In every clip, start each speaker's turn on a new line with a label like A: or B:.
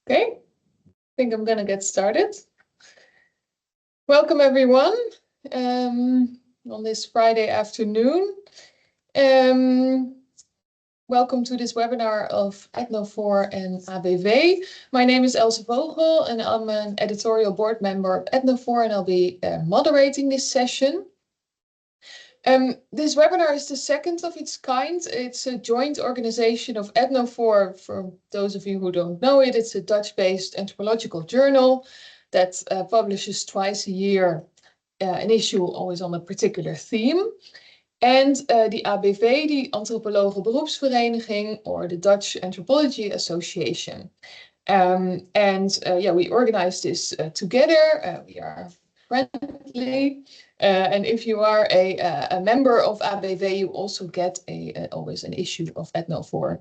A: Okay, I think I'm going to get started. Welcome everyone on this Friday afternoon. Welcome to this webinar of Etnofoor and ABV. My name is Else Vogel and I'm an editorial board member of Etnofoor and I'll be moderating this session. This webinar is the second of its kind. It's a joint organization of Etnofoor. For those of you who don't know it, it's a Dutch-based anthropological journal that publishes twice a year an issue always on a particular theme. And the ABV, the Antropologen Beroepsvereniging, or the Dutch Anthropology Association. We organize this together. We are friendly. And if you are a member of ABV, you also get always an issue of Etnofoor.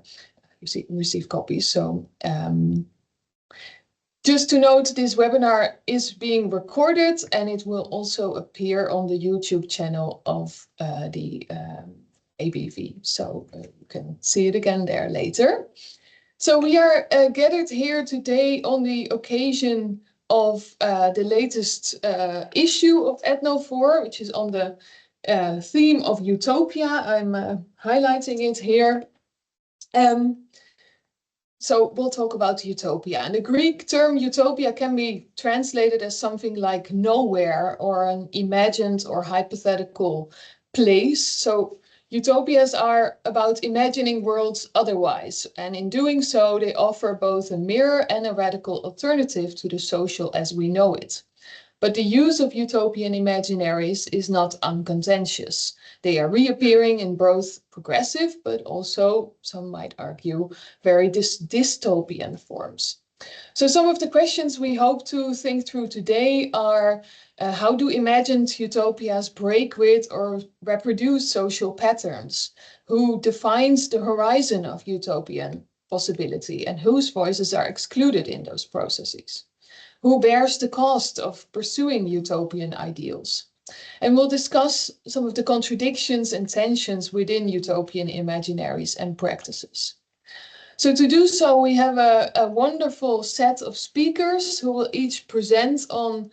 A: You receive copies. So just to note, this webinar is being recorded and it will also appear on the YouTube channel of the ABV. So you can see it again there later. So we are gathered here today on the occasion of the latest issue of Etnofoor, which is on the theme of Utopia. I'm highlighting it here. So we'll talk about utopia. And the Greek term utopia can be translated as something like nowhere or an imagined or hypothetical place. So utopias are about imagining worlds otherwise. And in doing so, they offer both a mirror and a radical alternative to the social as we know it. But the use of utopian imaginaries is not uncontentious. They are reappearing in both progressive, but also, some might argue, very dystopian forms. So some of the questions we hope to think through today are, how do imagined utopias break with or reproduce social patterns? Who defines the horizon of utopian possibility and whose voices are excluded in those processes? Who bears the cost of pursuing utopian ideals? And we'll discuss some of the contradictions and tensions within utopian imaginaries and practices. So to do so, we have a wonderful set of speakers who will each present on,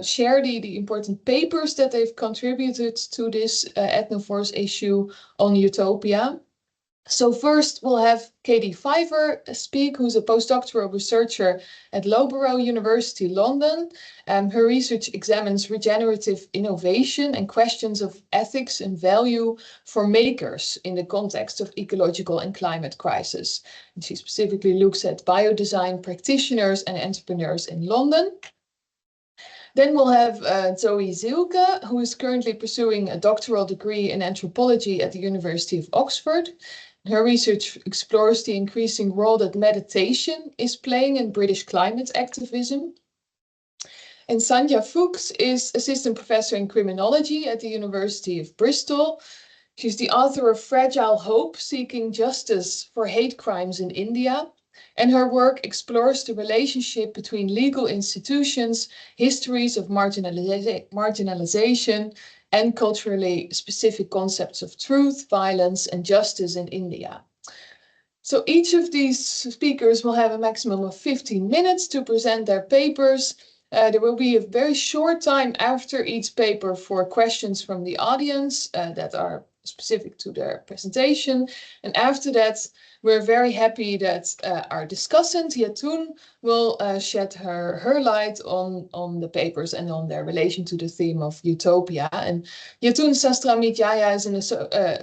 A: share the important papers that they've contributed to this Etnofoor's issue on utopia. So first we'll have Katie Fiver speak, who's a postdoctoral researcher at Loughborough University, London. Her research examines regenerative innovation and questions of ethics and value for makers in the context of ecological and climate crisis. And she specifically looks at biodesign practitioners and entrepreneurs in London. Then we'll have Zoe Zielke, who is currently pursuing a doctoral degree in anthropology at the University of Oxford. Her research explores the increasing role that meditation is playing in British climate activism. And Sandhya Fuchs is assistant professor in criminology at the University of Bristol. She's the author of Fragile Hope, Seeking Justice for Hate Crimes in India. And her work explores the relationship between legal institutions, histories of marginalization, and culturally specific concepts of truth, violence, and justice in India. So each of these speakers will have a maximum of 15 minutes to present their papers. There will be a very short time after each paper for questions from the audience that are specific to their presentation. And after that, we're very happy that our discussant, Yatoon, will shed her light on the papers and on their relation to the theme of utopia. And Yatoon Sastramidjaya is an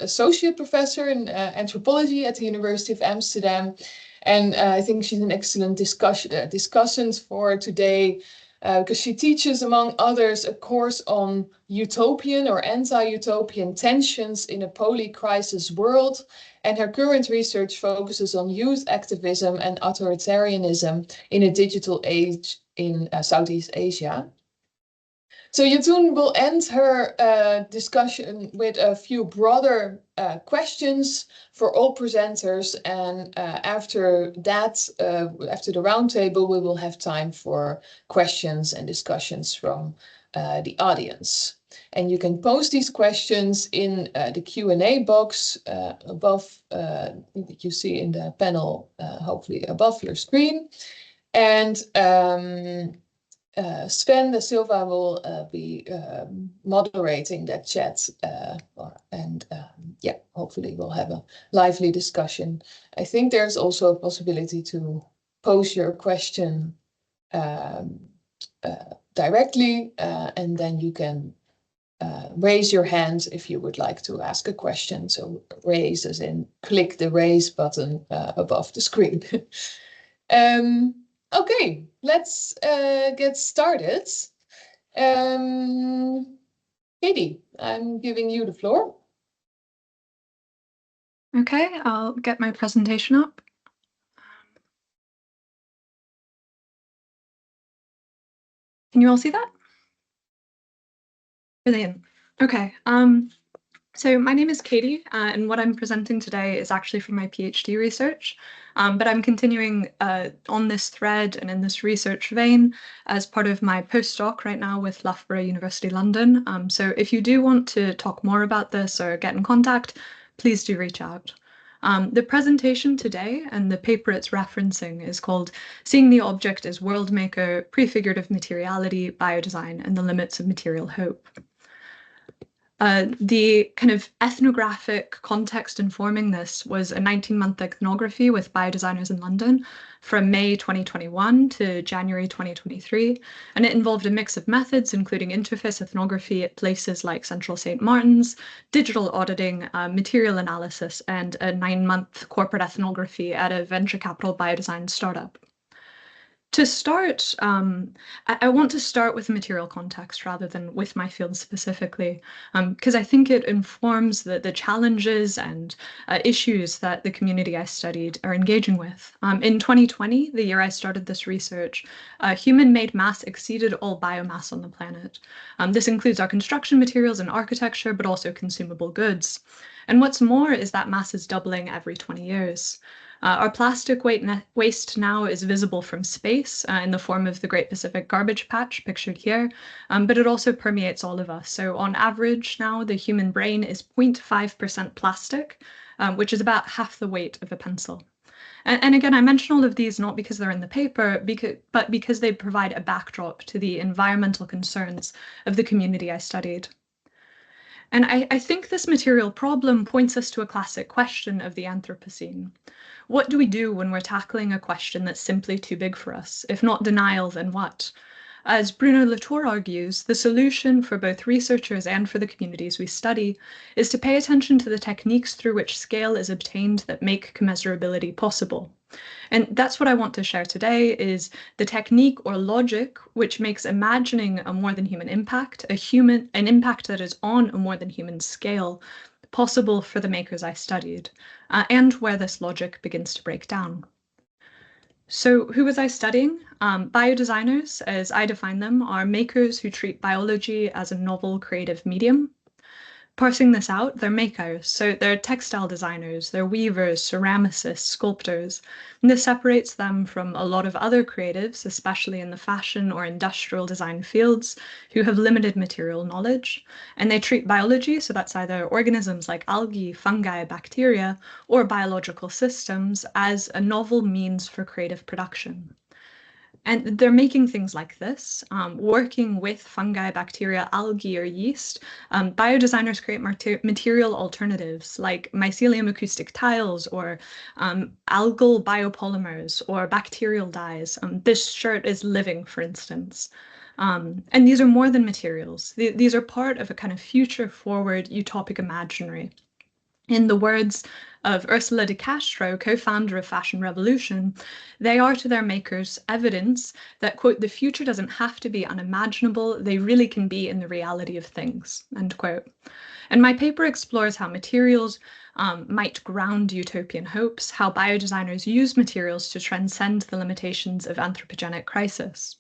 A: associate professor in anthropology at the University of Amsterdam. And I think she's an excellent discussant for today, because she teaches, among others, a course on utopian or anti-utopian tensions in a poly-crisis world. And her current research focuses on youth activism and authoritarianism in a digital age in Southeast Asia. So Yatoon will end her discussion with a few broader questions for all presenters. And after that, after the roundtable, we will have time for questions and discussions from the audience. And you can post these questions in the Q&A box above, you see in the panel, hopefully above your screen. And Sven da Silva will be moderating that chat, and yeah, hopefully we'll have a lively discussion. I think there's also a possibility to pose your question directly, and then you can raise your hand if you would like to ask a question. So raise as in click the raise button above the screen. Okay, let's get started. Katie, I'm giving you the floor.
B: Okay, I'll get my presentation up. Can you all see that? Brilliant. Okay, so my name is Katie, and what I'm presenting today is actually from my PhD research, but I'm continuing on this thread and in this research vein as part of my postdoc right now with Loughborough University London. So if you do want to talk more about this or get in contact, please do reach out. The presentation today and the paper it's referencing is called Seeing the Object as World Maker, Prefigurative Materiality, Biodesign, and the Limits of Material Hope. The kind of ethnographic context informing this was a 19-month ethnography with biodesigners in London from May 2021 to January 2023, and it involved a mix of methods, including interface ethnography at places like Central St. Martin's, digital auditing, material analysis, and a 9-month corporate ethnography at a venture capital biodesign startup. To start, I want to start with material context rather than with my field specifically, because I think it informs the challenges and issues that the community I studied are engaging with. In 2020, the year I started this research, human-made mass exceeded all biomass on the planet. This includes our construction materials and architecture, but also consumable goods. And what's more is that mass is doubling every 20 years. Our plastic waste now is visible from space in the form of the Great Pacific Garbage Patch pictured here, but it also permeates all of us. So on average now, the human brain is 0.5% plastic, which is about half the weight of a pencil. And again, I mention all of these not because they're in the paper, but because they provide a backdrop to the environmental concerns of the community I studied. And I think this material problem points us to a classic question of the Anthropocene. What do we do when we're tackling a question that's simply too big for us? If not denial, then what? As Bruno Latour argues, the solution for both researchers and for the communities we study is to pay attention to the techniques through which scale is obtained that make commensurability possible. And that's what I want to share today is the technique or logic which makes imagining a more than human impact, an impact that is on a more than human scale, possible for the makers I studied, and where this logic begins to break down. So who was I studying? Biodesigners, as I define them, are makers who treat biology as a novel creative medium. Parsing this out, they're makers, so they're textile designers, they're weavers, ceramicists, sculptors. And this separates them from a lot of other creatives, especially in the fashion or industrial design fields, who have limited material knowledge. And they treat biology, so that's either organisms like algae, fungi, bacteria, or biological systems, as a novel means for creative production. And they're making things like this, working with fungi, bacteria, algae, or yeast. Biodesigners create material alternatives like mycelium acoustic tiles or algal biopolymers or bacterial dyes. This shirt is living, for instance. And these are more than materials. These are part of a kind of future-forward utopic imaginary. In the words of Ursula de Castro, co-founder of Fashion Revolution, they are to their makers evidence that, quote, the future doesn't have to be unimaginable, they really can be in the reality of things, end quote. And my paper explores how materials might ground utopian hopes, how biodesigners use materials to transcend the limitations of anthropogenic crisis.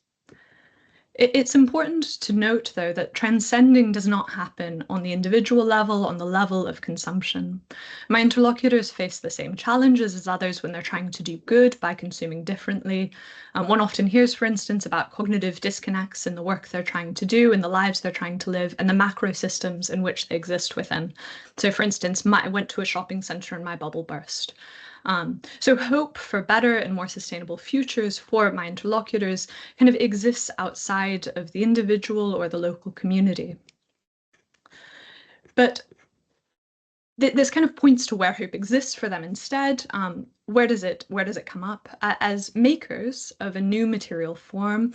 B: It's important to note, though, that transcending does not happen on the individual level, on the level of consumption. My interlocutors face the same challenges as others when they're trying to do good by consuming differently. One often hears, for instance, about cognitive disconnects in the work they're trying to do, in the lives they're trying to live, and the macro systems in which they exist within. So, for instance, I went to a shopping centre and my bubble burst. So hope for better and more sustainable futures for my interlocutors kind of exists outside of the individual or the local community. But this kind of points to where hope exists for them instead. Where does it come up? As makers of a new material form,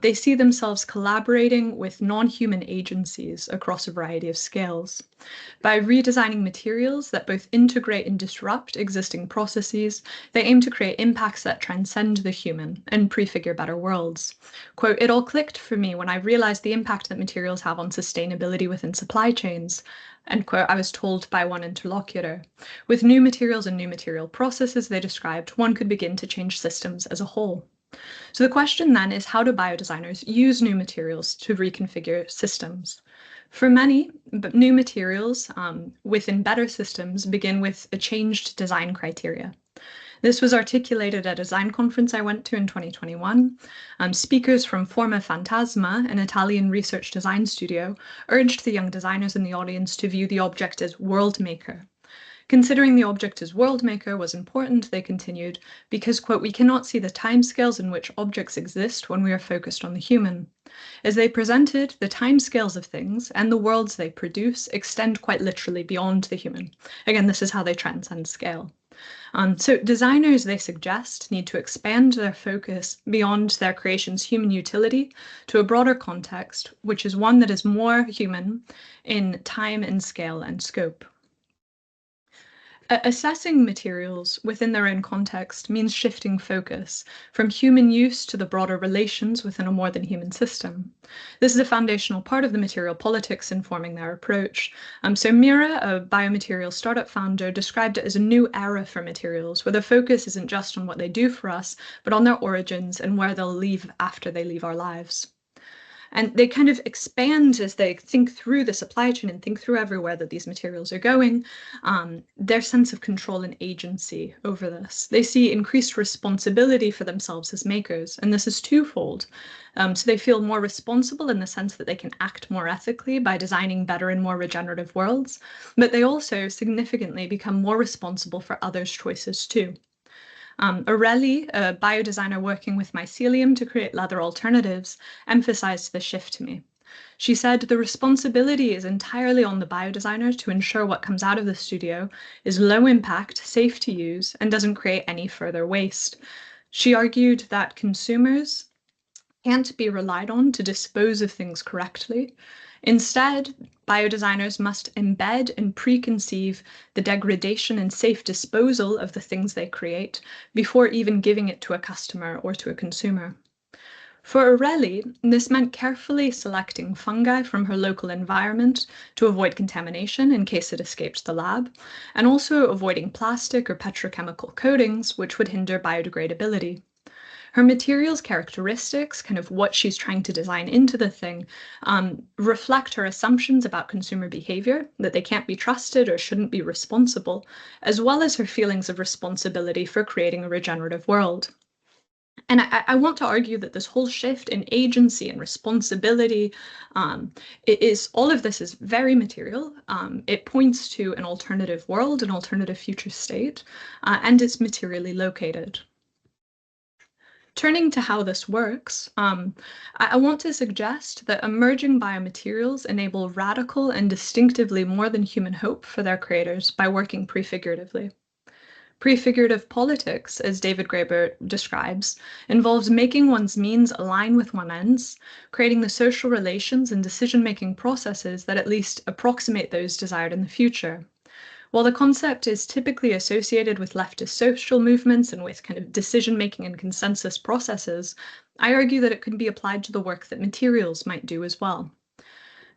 B: they see themselves collaborating with non-human agencies across a variety of scales. By redesigning materials that both integrate and disrupt existing processes, they aim to create impacts that transcend the human and prefigure better worlds. Quote, "It all clicked for me when I realized the impact that materials have on sustainability within supply chains." End quote, I was told by one interlocutor. With new materials and new material processes, they described, one could begin to change systems as a whole. So the question then is, how do biodesigners use new materials to reconfigure systems? For many, new materials within better systems begin with a changed design criteria. This was articulated at a design conference I went to in 2021. Speakers from Forma Fantasma, an Italian research design studio, urged the young designers in the audience to view the object as world maker. Considering the object as world maker was important, they continued, because, quote, "we cannot see the timescales in which objects exist when we are focused on the human. As they presented, the timescales of things and the worlds they produce extend quite literally beyond the human." Again, this is how they transcend scale. So designers, they suggest, need to expand their focus beyond their creation's human utility to a broader context, which is one that is more human in time and scale and scope. Assessing materials within their own context means shifting focus from human use to the broader relations within a more than human system. This is a foundational part of the material politics informing their approach. So Mira, a biomaterial startup founder, described it as a new era for materials, where the focus isn't just on what they do for us, but on their origins and where they'll leave after they leave our lives. And they kind of expand as they think through the supply chain and think through everywhere that these materials are going, their sense of control and agency over this. They see increased responsibility for themselves as makers, and this is twofold. So they feel more responsible in the sense that they can act more ethically by designing better and more regenerative worlds, but they also significantly become more responsible for others' choices too. Aureli, a biodesigner working with mycelium to create leather alternatives, emphasized this shift to me. She said, "The responsibility is entirely on the biodesigner to ensure what comes out of the studio is low impact, safe to use, and doesn't create any further waste." She argued that consumers can't be relied on to dispose of things correctly. Instead, biodesigners must embed and preconceive the degradation and safe disposal of the things they create before even giving it to a customer or to a consumer. For Aureli, this meant carefully selecting fungi from her local environment to avoid contamination in case it escaped the lab, and also avoiding plastic or petrochemical coatings, which would hinder biodegradability. Her materials characteristics, kind of what she's trying to design into the thing, reflect her assumptions about consumer behavior, that they can't be trusted or shouldn't be responsible, as well as her feelings of responsibility for creating a regenerative world. And I want to argue that this whole shift in agency and responsibility, all of this is very material. It points to an alternative world, an alternative future state, and it's materially located. Turning to how this works, I want to suggest that emerging biomaterials enable radical and distinctively more than human hope for their creators by working prefiguratively. Prefigurative politics, as David Graeber describes, involves making one's means align with one's ends, creating the social relations and decision-making processes that at least approximate those desired in the future. While the concept is typically associated with leftist social movements and with kind of decision-making and consensus processes, I argue that it can be applied to the work that materials might do as well.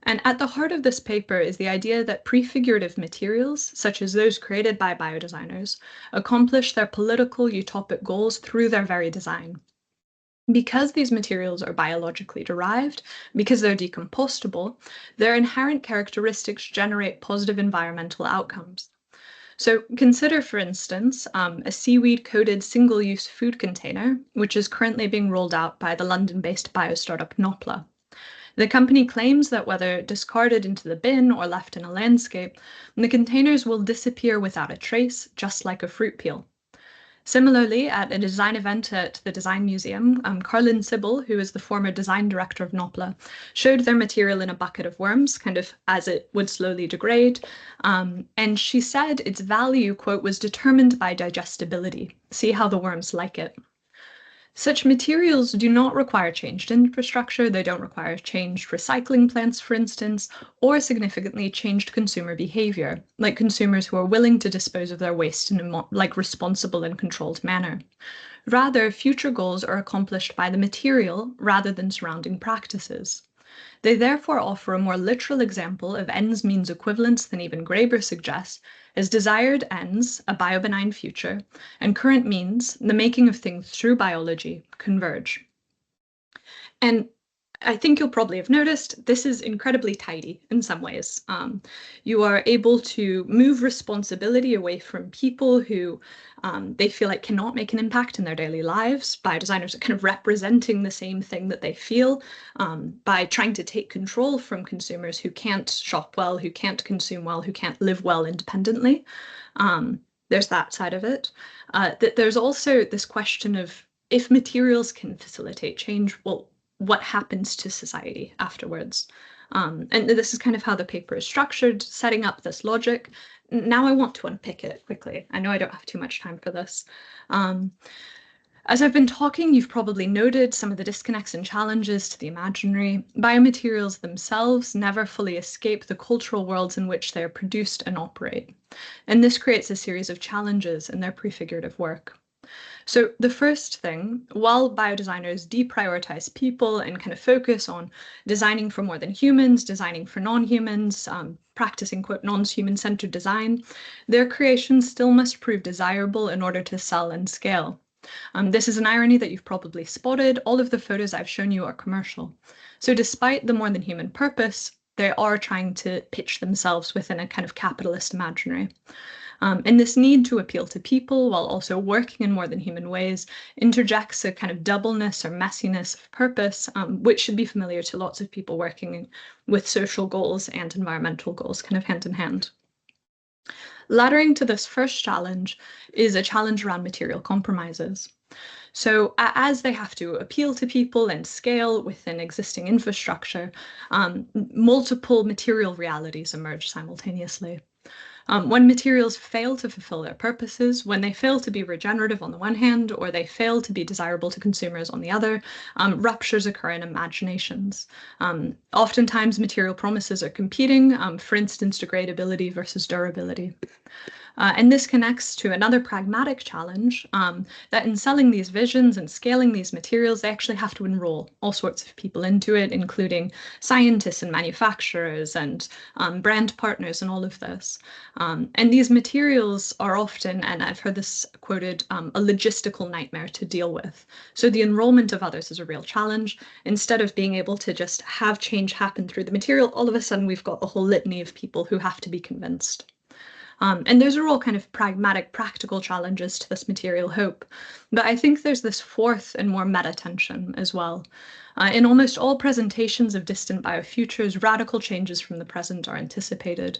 B: And at the heart of this paper is the idea that prefigurative materials, such as those created by biodesigners, accomplish their political utopic goals through their very design. Because these materials are biologically derived, because they're decompostable, their inherent characteristics generate positive environmental outcomes. So consider, for instance, a seaweed-coated single-use food container, which is currently being rolled out by the London-based bio-startup Nopla. The company claims that whether discarded into the bin or left in a landscape, the containers will disappear without a trace, just like a fruit peel. Similarly, at a design event at the Design Museum, Carlin Sybil, who is the former design director of Nopla, showed their material in a bucket of worms, kind of as it would slowly degrade. And she said its value, quote, was determined by digestibility. See how the worms like it. Such materials do not require changed infrastructure, they don't require changed recycling plants, for instance, or significantly changed consumer behavior, like consumers who are willing to dispose of their waste in a responsible and controlled manner. Rather, future goals are accomplished by the material rather than surrounding practices. They therefore offer a more literal example of ends means equivalence than even Graeber suggests, as desired ends, a biobenign future, and current means, the making of things through biology, converge. And I think you'll probably have noticed this is incredibly tidy in some ways. You are able to move responsibility away from people who they feel like cannot make an impact in their daily lives. Biodesigners are kind of representing the same thing that they feel by trying to take control from consumers who can't shop well, who can't consume well, who can't live well independently. There's that side of it. There's also this question of if materials can facilitate change, well, what happens to society afterwards? And this is kind of how the paper is structured, setting up this logic. Now I want to unpick it quickly. I know I don't have too much time for this. As I've been talking, you've probably noted some of the disconnects and challenges to the imaginary. Biomaterials themselves never fully escape the cultural worlds in which they are produced and operate. And this creates a series of challenges in their prefigurative work. So the first thing, while biodesigners deprioritize people and kind of focus on designing for more than humans, designing for non-humans, practicing, quote, non-human-centered design, their creations still must prove desirable in order to sell and scale. This is an irony that you've probably spotted. All of the photos I've shown you are commercial. So despite the more than human purpose, they are trying to pitch themselves within a kind of capitalist imaginary. And this need to appeal to people while also working in more than human ways interjects a kind of doubleness or messiness of purpose, which should be familiar to lots of people working with social goals and environmental goals, kind of hand in hand. Laddering to this first challenge is a challenge around material compromises. So as they have to appeal to people and scale within existing infrastructure, multiple material realities emerge simultaneously. When materials fail to fulfill their purposes, when they fail to be regenerative on the one hand, or they fail to be desirable to consumers on the other, ruptures occur in imaginations. Oftentimes, material promises are competing, for instance, degradability versus durability. And this connects to another pragmatic challenge that in selling these visions and scaling these materials, they actually have to enroll all sorts of people into it, including scientists and manufacturers and brand partners and all of this. And these materials are often, and I've heard this quoted, a logistical nightmare to deal with. So the enrollment of others is a real challenge. Instead of being able to just have change happen through the material, all of a sudden we've got a whole litany of people who have to be convinced. And those are all kind of pragmatic, practical challenges to this material hope. But I think there's this fourth and more meta tension as well. In almost all presentations of distant biofutures, radical changes from the present are anticipated.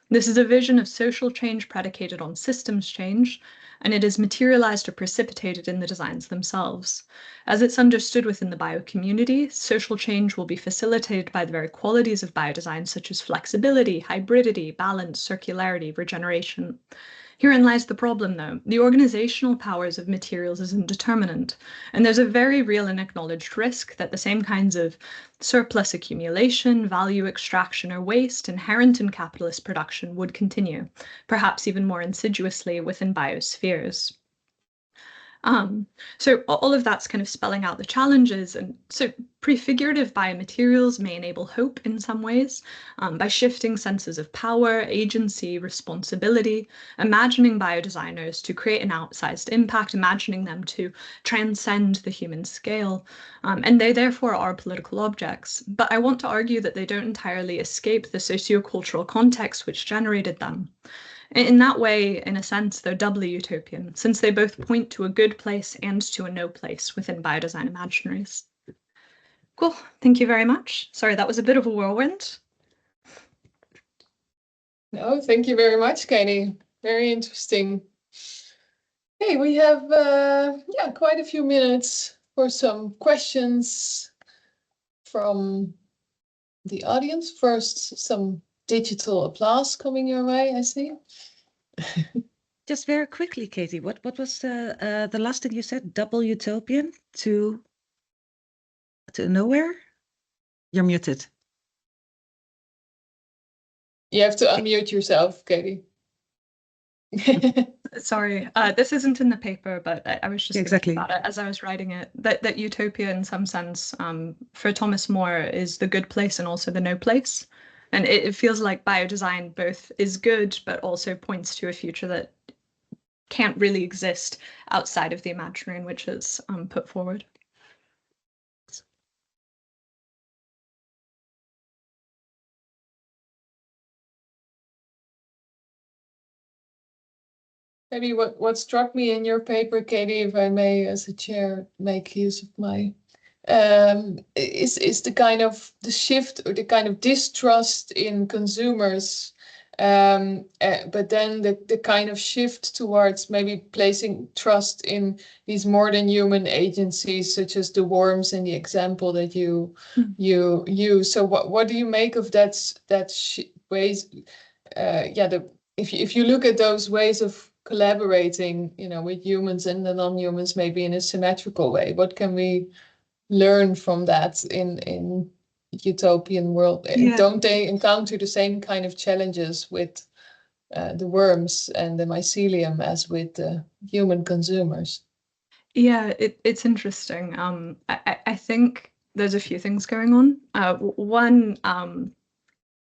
B: This is a vision of social change predicated on systems change, and it is materialized or precipitated in the designs themselves. As it's understood within the bio community, social change will be facilitated by the very qualities of biodesign, such as flexibility, hybridity, balance, circularity, regeneration. Herein lies the problem, though. The organizational powers of materials is indeterminate, and there's a very real and acknowledged risk that the same kinds of surplus accumulation, value extraction, or waste inherent in capitalist production would continue, perhaps even more insidiously within biospheres. So all of that's kind of spelling out the challenges. And so prefigurative biomaterials may enable hope in some ways by shifting senses of power, agency, responsibility, imagining biodesigners to create an outsized impact, imagining them to transcend the human scale. And they therefore are political objects. But I want to argue that they don't entirely escape the sociocultural context which generated them. In that way, in a sense, they're doubly utopian, since they both point to a good place and to a no place within biodesign imaginaries. Cool, thank you very much. Sorry, that was a bit of a whirlwind.
A: No, thank you very much, Katie. Very interesting. Okay, we have quite a few minutes for some questions from the audience. First, some digital applause coming your way, I see.
C: Just very quickly, Katie, what was the last thing you said? Double utopian to nowhere? You're muted.
A: You have to unmute yourself, Katie.
B: Sorry, this isn't in the paper, but I was just
C: exactly
B: thinking about it as I was writing it, that utopia in some sense, for Thomas More, is the good place and also the no place. And it feels like biodesign both is good, but also points to a future that can't really exist outside of the imaginary in which it's put forward.
A: Maybe what struck me in your paper, Katie, if I may, as a chair, make use of my, is the kind of the shift or the kind of distrust in consumers, but then the kind of shift towards maybe placing trust in these more than human agencies, such as the worms in the example that you use. So what do you make of that ways? If you look at those ways of collaborating, with humans and the non-humans, maybe in a symmetrical way, what can we learn from that in utopian world?
B: Yeah.
A: Don't they encounter the same kind of challenges with the worms and the mycelium as with the human consumers?
B: Yeah, it's interesting. I think there's a few things going on. One,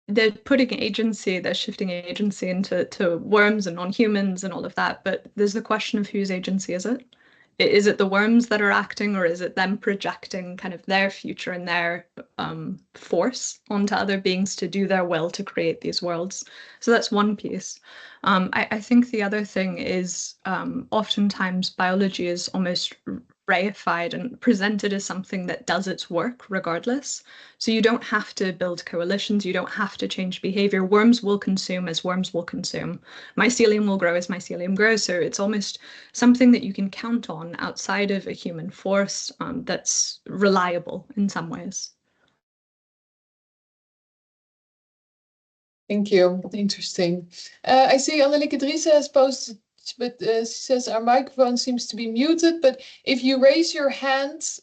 B: they're putting agency, they're shifting agency into worms and non-humans and all of that, but there's the question of whose agency is it? Is it the worms that are acting, or is it them projecting kind of their future and their force onto other beings to do their will to create these worlds? So that's one piece. I think the other thing is oftentimes biology is almost reified and presented as something that does its work regardless. So you don't have to build coalitions, you don't have to change behavior. Worms will consume as worms will consume. Mycelium will grow as mycelium grows. So it's almost something that you can count on outside of a human force that's reliable in some ways.
A: Thank you. Interesting. I see Annelieke Driessen has posted, but she says our microphone seems to be muted. But if you raise your hand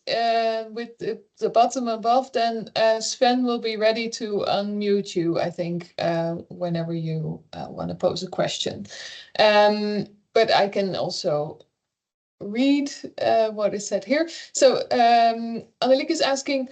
A: with the button above, then Sven will be ready to unmute you, I think, whenever you want to pose a question. But I can also read what is said here. So Annelieke is asking,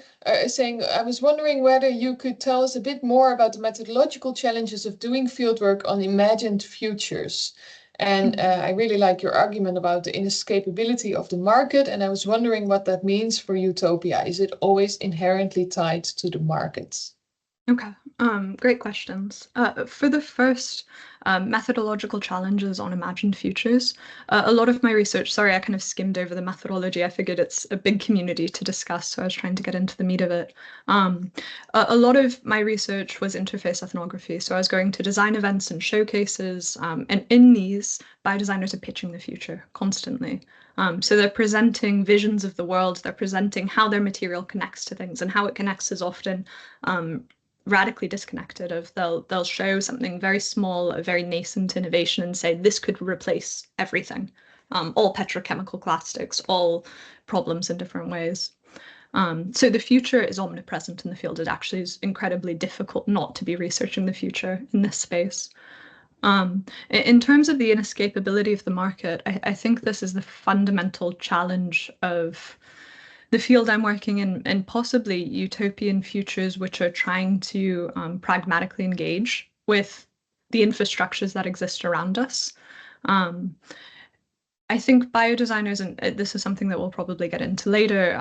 A: saying, I was wondering whether you could tell us a bit more about the methodological challenges of doing fieldwork on imagined futures. And I really like your argument about the inescapability of the market. And I was wondering what that means for Utopia. Is it always inherently tied to the markets?
B: Okay, great questions. For the first methodological challenges on imagined futures, a lot of my research, sorry, I kind of skimmed over the methodology. I figured it's a big community to discuss, so I was trying to get into the meat of it. A lot of my research was interface ethnography, so I was going to design events and showcases, and in these, biodesigners are pitching the future constantly. So they're presenting visions of the world, they're presenting how their material connects to things, and how it connects is often radically disconnected. Of they'll show something very small, a very nascent innovation, and say this could replace everything, all petrochemical plastics, all problems in different ways. So the future is omnipresent in the field. It actually is incredibly difficult not to be researching the future in this space. In terms of the inescapability of the market, I think this is the fundamental challenge of the field I'm working in, and possibly utopian futures which are trying to pragmatically engage with the infrastructures that exist around us. I think biodesigners, and this is something that we'll probably get into later,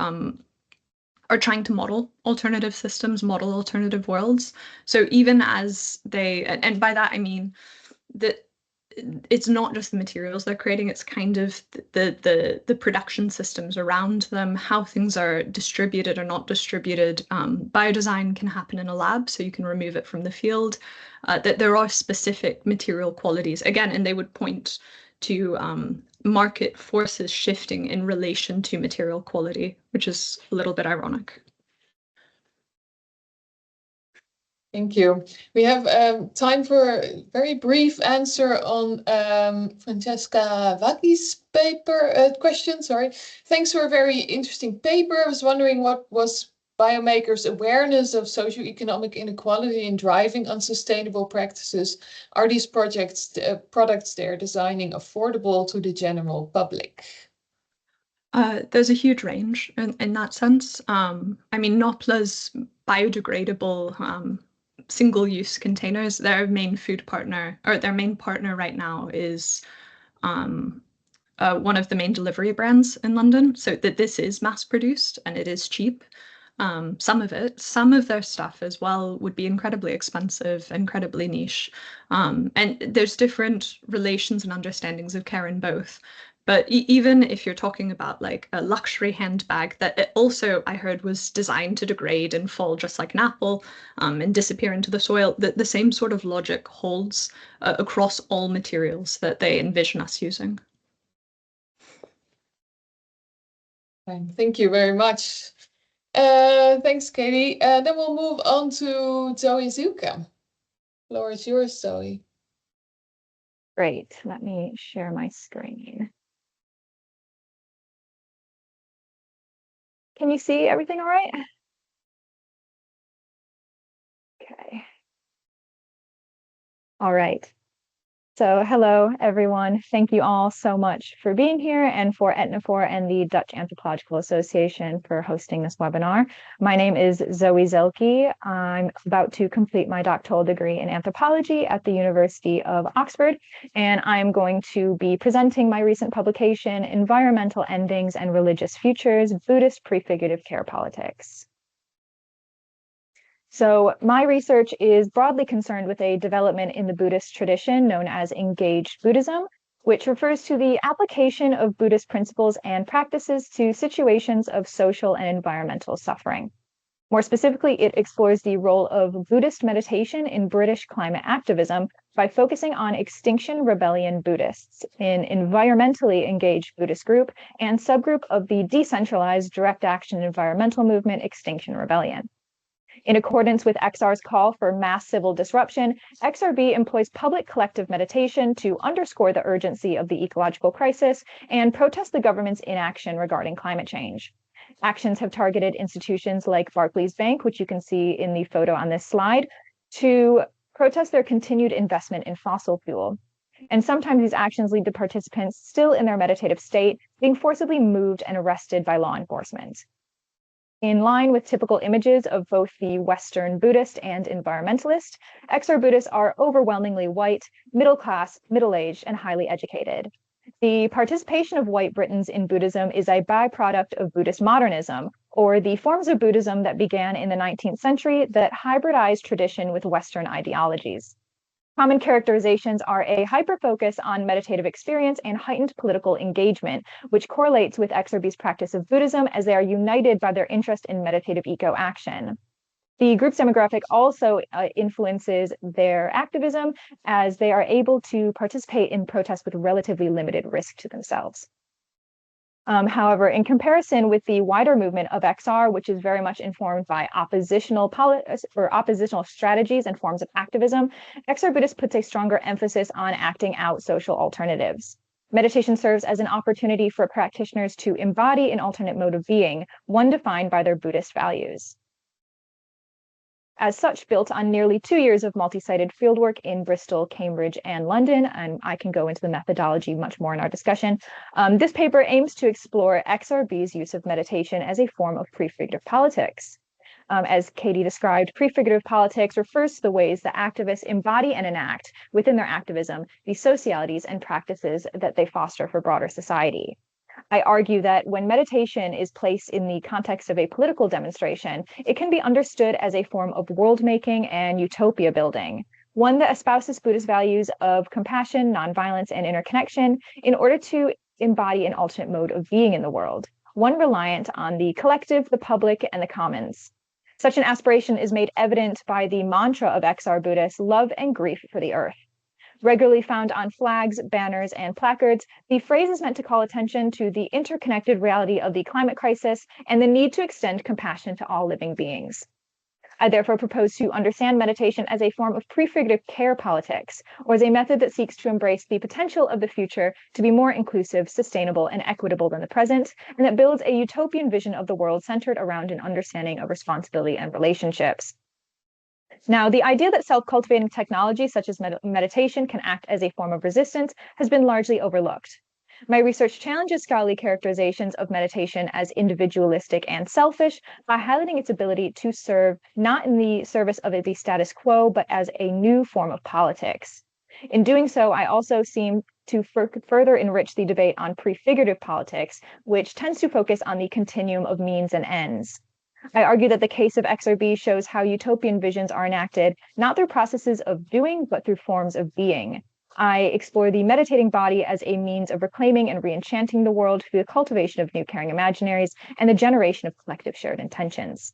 B: are trying to model alternative systems, model alternative worlds. So even as they, and by that I mean that it's not just the materials they're creating, it's kind of the production systems around them, how things are distributed or not distributed. Biodesign can happen in a lab, so you can remove it from the field. That there are specific material qualities, again, and they would point to market forces shifting in relation to material quality, which is a little bit ironic.
A: Thank you. We have time for a very brief answer on Francesca Vacchi's question. Sorry. Thanks for a very interesting paper. I was wondering what was biomakers' awareness of socioeconomic inequality in driving unsustainable practices. Are these products they're designing affordable to the general public?
B: There's a huge range in that sense. I mean, Nopla's biodegradable single-use containers, their main food partner, or their main partner right now is one of the main delivery brands in London. So that this is mass-produced and it is cheap. Some of their stuff as well would be incredibly expensive, incredibly niche. And there's different relations and understandings of care in both. But even if you're talking about like a luxury handbag that it also, I heard, was designed to degrade and fall just like an apple and disappear into the soil, the same sort of logic holds across all materials that they envision us using.
A: Thank you very much. Thanks, Katie. Then we'll move on to Zoe Zielke. The floor is yours, Zoe.
D: Great. Let me share my screen. Can you see everything all right? Okay. All right. So hello, everyone. Thank you all so much for being here and for Etnofoor and the Dutch Anthropological Association for hosting this webinar. My name is Zoe Zielke. I'm about to complete my doctoral degree in anthropology at the University of Oxford, and I'm going to be presenting my recent publication, Environmental Endings and Religious Futures, Buddhist Prefigurative Care Politics. So my research is broadly concerned with a development in the Buddhist tradition known as engaged Buddhism, which refers to the application of Buddhist principles and practices to situations of social and environmental suffering. More specifically, it explores the role of Buddhist meditation in British climate activism by focusing on Extinction Rebellion Buddhists, an environmentally engaged Buddhist group and subgroup of the decentralized direct action environmental movement Extinction Rebellion. In accordance with XR's call for mass civil disruption, XRB employs public collective meditation to underscore the urgency of the ecological crisis and protest the government's inaction regarding climate change. Actions have targeted institutions like Barclays Bank, which you can see in the photo on this slide, to protest their continued investment in fossil fuel. And sometimes these actions lead to participants still in their meditative state being forcibly moved and arrested by law enforcement. In line with typical images of both the Western Buddhist and environmentalist, XR Buddhists are overwhelmingly white, middle class, middle-aged, and highly educated. The participation of white Britons in Buddhism is a byproduct of Buddhist modernism, or the forms of Buddhism that began in the 19th century that hybridized tradition with Western ideologies. Common characterizations are a hyper-focus on meditative experience and heightened political engagement, which correlates with XRB's practice of Buddhism as they are united by their interest in meditative eco-action. The group's demographic also influences their activism as they are able to participate in protests with relatively limited risk to themselves. However, in comparison with the wider movement of XR, which is very much informed by oppositional strategies and forms of activism, XR Buddhist puts a stronger emphasis on acting out social alternatives. Meditation serves as an opportunity for practitioners to embody an alternate mode of being, one defined by their Buddhist values. As such, built on nearly 2 years of multi-sited fieldwork in Bristol, Cambridge, and London, and I can go into the methodology much more in our discussion, this paper aims to explore XRB's use of meditation as a form of prefigurative politics. As Katie described, prefigurative politics refers to the ways that activists embody and enact within their activism the socialities and practices that they foster for broader society. I argue that when meditation is placed in the context of a political demonstration, it can be understood as a form of world making and utopia building, one that espouses Buddhist values of compassion, nonviolence, and interconnection in order to embody an alternate mode of being in the world, one reliant on the collective, the public, and the commons. Such an aspiration is made evident by the mantra of XR Buddhists, love and grief for the earth. Regularly found on flags, banners, and placards, the phrase is meant to call attention to the interconnected reality of the climate crisis and the need to extend compassion to all living beings. I therefore propose to understand meditation as a form of prefigurative care politics, or as a method that seeks to embrace the potential of the future to be more inclusive, sustainable, and equitable than the present, and that builds a utopian vision of the world centered around an understanding of responsibility and relationships. Now, the idea that self-cultivating technology such as meditation can act as a form of resistance has been largely overlooked. My research challenges scholarly characterizations of meditation as individualistic and selfish by highlighting its ability to serve not in the service of the status quo, but as a new form of politics. In doing so, I also seem to further enrich the debate on prefigurative politics, which tends to focus on the continuum of means and ends. I argue that the case of XRB shows how utopian visions are enacted not through processes of doing, but through forms of being. I explore the meditating body as a means of reclaiming and re-enchanting the world through the cultivation of new caring imaginaries and the generation of collective shared intentions.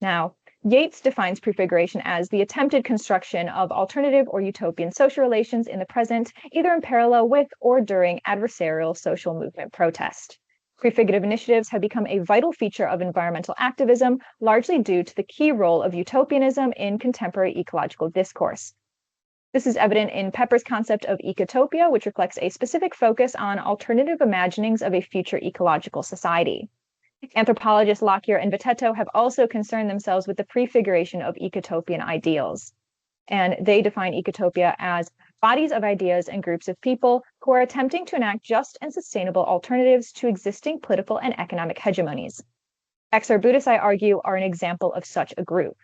D: Now, Yates defines prefiguration as the attempted construction of alternative or utopian social relations in the present, either in parallel with or during adversarial social movement protest. Prefigurative initiatives have become a vital feature of environmental activism, largely due to the key role of utopianism in contemporary ecological discourse. This is evident in Pepper's concept of ecotopia, which reflects a specific focus on alternative imaginings of a future ecological society. Anthropologists Lockyer and Vitetto have also concerned themselves with the prefiguration of ecotopian ideals. And they define ecotopia as bodies of ideas and groups of people who are attempting to enact just and sustainable alternatives to existing political and economic hegemonies. XR Buddhists, I argue, are an example of such a group.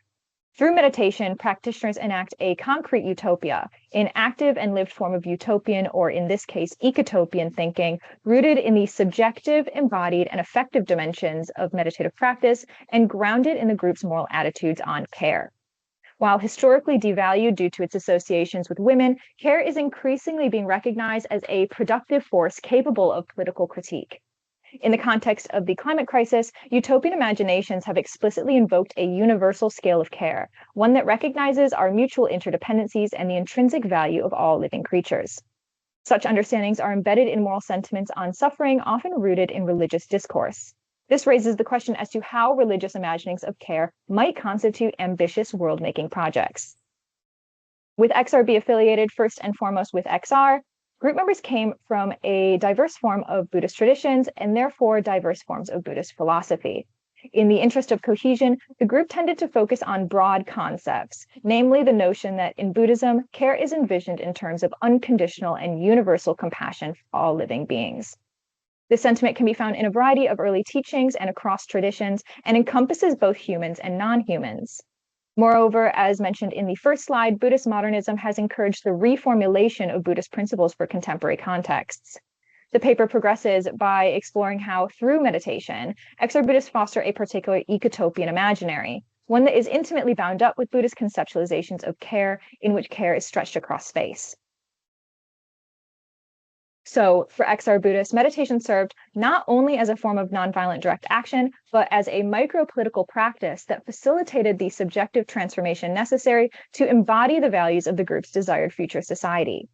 D: Through meditation, practitioners enact a concrete utopia, an active and lived form of utopian, or in this case, ecotopian thinking, rooted in the subjective, embodied, and effective dimensions of meditative practice and grounded in the group's moral attitudes on care. While historically devalued due to its associations with women, care is increasingly being recognized as a productive force capable of political critique. In the context of the climate crisis, utopian imaginations have explicitly invoked a universal scale of care, one that recognizes our mutual interdependencies and the intrinsic value of all living creatures. Such understandings are embedded in moral sentiments on suffering, often rooted in religious discourse. This raises the question as to how religious imaginings of care might constitute ambitious world-making projects. With XRB affiliated first and foremost with XR, group members came from a diverse form of Buddhist traditions and therefore diverse forms of Buddhist philosophy. In the interest of cohesion, the group tended to focus on broad concepts, namely the notion that in Buddhism, care is envisioned in terms of unconditional and universal compassion for all living beings. This sentiment can be found in a variety of early teachings and across traditions and encompasses both humans and non-humans. Moreover, as mentioned in the first slide, Buddhist modernism has encouraged the reformulation of Buddhist principles for contemporary contexts. The paper progresses by exploring how, through meditation, XR Buddhists foster a particular ecotopian imaginary, one that is intimately bound up with Buddhist conceptualizations of care, in which care is stretched across space. So for XR Buddhists, meditation served not only as a form of nonviolent direct action, but as a micro-political practice that facilitated the subjective transformation necessary to embody the values of the group's desired future society.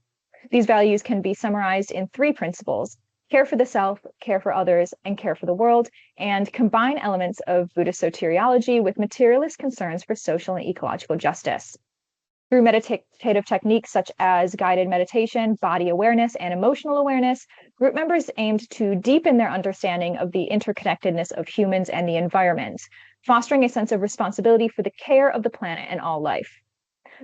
D: These values can be summarized in 3 principles: care for the self, care for others, and care for the world, and combine elements of Buddhist soteriology with materialist concerns for social and ecological justice. Through meditative techniques such as guided meditation, body awareness, and emotional awareness, group members aimed to deepen their understanding of the interconnectedness of humans and the environment, fostering a sense of responsibility for the care of the planet and all life.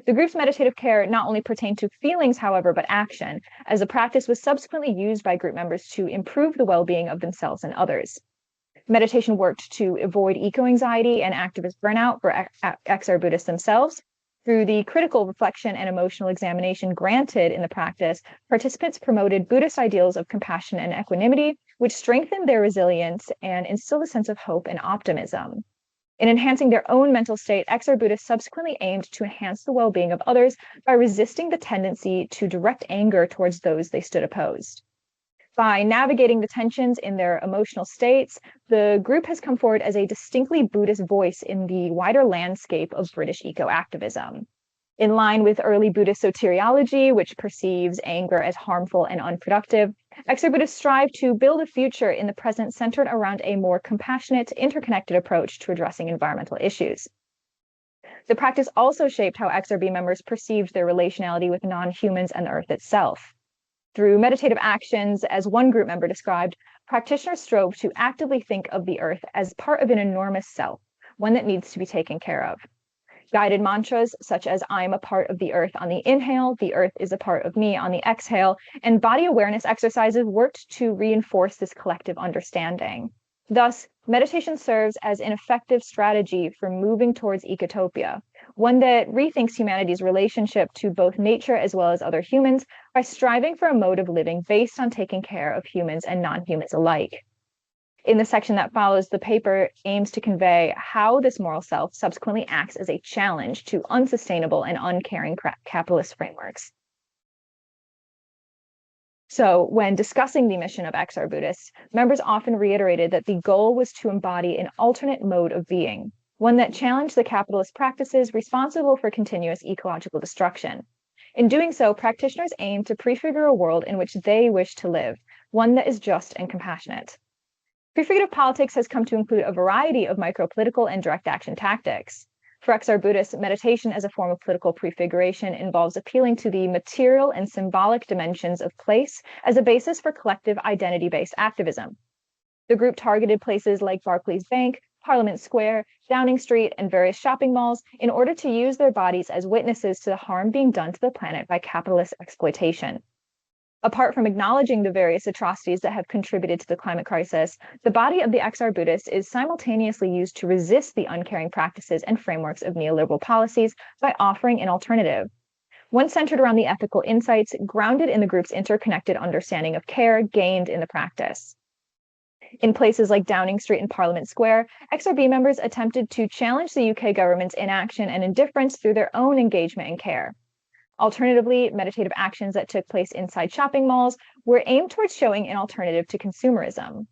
D: The group's meditative care not only pertained to feelings, however, but action, as the practice was subsequently used by group members to improve the well-being of themselves and others. Meditation worked to avoid eco-anxiety and activist burnout for XR Buddhists themselves. Through the critical reflection and emotional examination granted in the practice, participants promoted Buddhist ideals of compassion and equanimity, which strengthened their resilience and instilled a sense of hope and optimism. In enhancing their own mental state, XR Buddhists subsequently aimed to enhance the well-being of others by resisting the tendency to direct anger towards those they stood opposed. By navigating the tensions in their emotional states, the group has come forward as a distinctly Buddhist voice in the wider landscape of British eco-activism. In line with early Buddhist soteriology, which perceives anger as harmful and unproductive, XR Buddhists strive to build a future in the present centered around a more compassionate, interconnected approach to addressing environmental issues. The practice also shaped how XRB members perceived their relationality with non-humans and the earth itself. Through meditative actions, as one group member described, practitioners strove to actively think of the earth as part of an enormous self, one that needs to be taken care of. Guided mantras such as "I am a part of the earth" on the inhale, "the earth is a part of me" on the exhale, and body awareness exercises worked to reinforce this collective understanding. Thus, meditation serves as an effective strategy for moving towards ecotopia, one that rethinks humanity's relationship to both nature as well as other humans by striving for a mode of living based on taking care of humans and non-humans alike. In the section that follows, the paper aims to convey how this moral self subsequently acts as a challenge to unsustainable and uncaring capitalist frameworks. So, when discussing the mission of XR Buddhists, members often reiterated that the goal was to embody an alternate mode of being, one that challenged the capitalist practices responsible for continuous ecological destruction. In doing so, practitioners aim to prefigure a world in which they wish to live, one that is just and compassionate. Prefigurative politics has come to include a variety of micro-political and direct action tactics. For XR Buddhists, meditation as a form of political prefiguration involves appealing to the material and symbolic dimensions of place as a basis for collective identity-based activism. The group targeted places like Barclays Bank, Parliament Square, Downing Street, and various shopping malls in order to use their bodies as witnesses to the harm being done to the planet by capitalist exploitation. Apart from acknowledging the various atrocities that have contributed to the climate crisis, the body of the XR Buddhist is simultaneously used to resist the uncaring practices and frameworks of neoliberal policies by offering an alternative, one centered around the ethical insights grounded in the group's interconnected understanding of care gained in the practice. In places like Downing Street and Parliament Square, XRB members attempted to challenge the UK government's inaction and indifference through their own engagement and care. Alternatively, meditative actions that took place inside shopping malls were aimed towards showing an alternative to consumerism.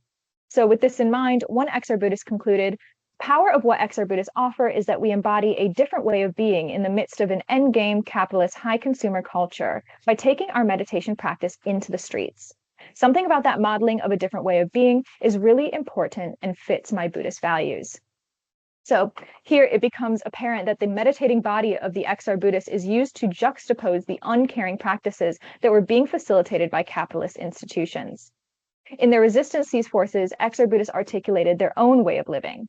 D: So with this in mind, one XR Buddhist concluded, "The power of what XR Buddhists offer is that we embody a different way of being in the midst of an endgame capitalist high consumer culture by taking our meditation practice into the streets. Something about that modeling of a different way of being is really important and fits my Buddhist values." So here it becomes apparent that the meditating body of the XR Buddhist is used to juxtapose the uncaring practices that were being facilitated by capitalist institutions. In their resistance to these forces, XR Buddhists articulated their own way of living.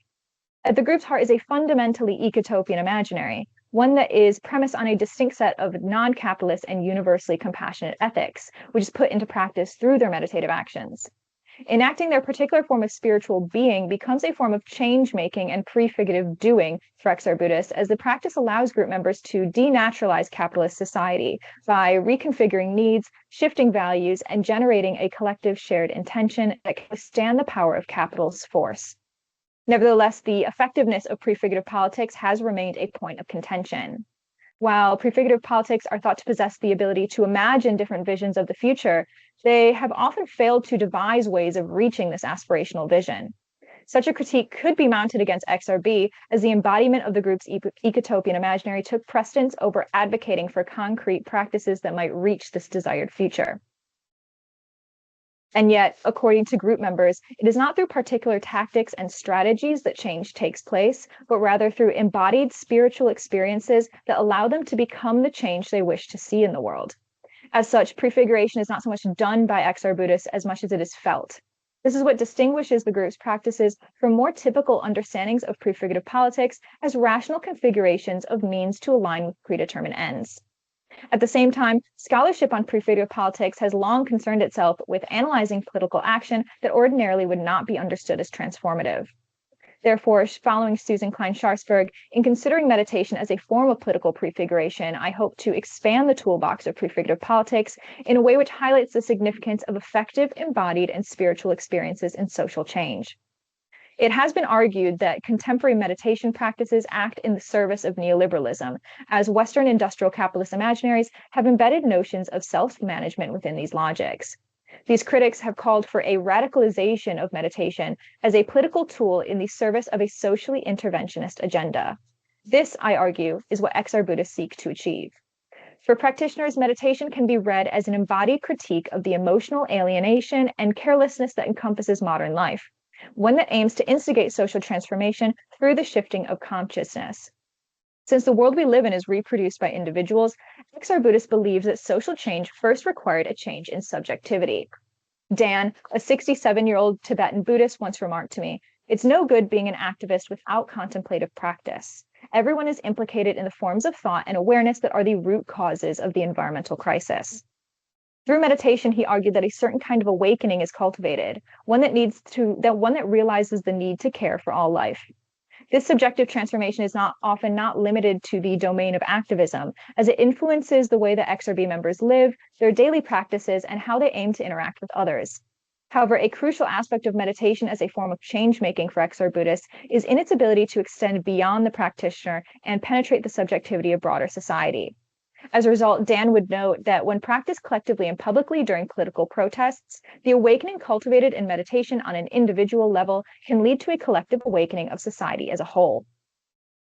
D: At the group's heart is a fundamentally ecotopian imaginary, one that is premised on a distinct set of non-capitalist and universally compassionate ethics, which is put into practice through their meditative actions. Enacting their particular form of spiritual being becomes a form of change-making and prefigurative doing for XR Buddhists, as the practice allows group members to denaturalize capitalist society by reconfiguring needs, shifting values, and generating a collective shared intention that can withstand the power of capital's force. Nevertheless, the effectiveness of prefigurative politics has remained a point of contention. While prefigurative politics are thought to possess the ability to imagine different visions of the future, they have often failed to devise ways of reaching this aspirational vision. Such a critique could be mounted against XRB, as the embodiment of the group's ecotopian imaginary took precedence over advocating for concrete practices that might reach this desired future. And yet, according to group members, it is not through particular tactics and strategies that change takes place, but rather through embodied spiritual experiences that allow them to become the change they wish to see in the world. As such, prefiguration is not so much done by XR Buddhists as much as it is felt. This is what distinguishes the group's practices from more typical understandings of prefigurative politics as rational configurations of means to align with predetermined ends. At the same time, scholarship on prefigurative politics has long concerned itself with analyzing political action that ordinarily would not be understood as transformative. Therefore, following Susan Klein-Scharsberg, in considering meditation as a form of political prefiguration, I hope to expand the toolbox of prefigurative politics in a way which highlights the significance of effective, embodied, and spiritual experiences in social change. It has been argued that contemporary meditation practices act in the service of neoliberalism, as Western industrial capitalist imaginaries have embedded notions of self-management within these logics. These critics have called for a radicalization of meditation as a political tool in the service of a socially interventionist agenda. This, I argue, is what XR Buddhists seek to achieve. For practitioners, meditation can be read as an embodied critique of the emotional alienation and carelessness that encompasses modern life, one that aims to instigate social transformation through the shifting of consciousness. Since the world we live in is reproduced by individuals, XR Buddhist believes that social change first required a change in subjectivity. Dan, a 67-year-old Tibetan Buddhist, once remarked to me, "It's no good being an activist without contemplative practice. Everyone is implicated in the forms of thought and awareness that are the root causes of the environmental crisis." Through meditation, he argued that a certain kind of awakening is cultivated, one that realizes the need to care for all life. This subjective transformation is often not limited to the domain of activism, as it influences the way that XRB members live, their daily practices, and how they aim to interact with others. However, a crucial aspect of meditation as a form of change-making for XR Buddhists is in its ability to extend beyond the practitioner and penetrate the subjectivity of broader society. As a result, Dan would note that when practiced collectively and publicly during political protests, the awakening cultivated in meditation on an individual level can lead to a collective awakening of society as a whole.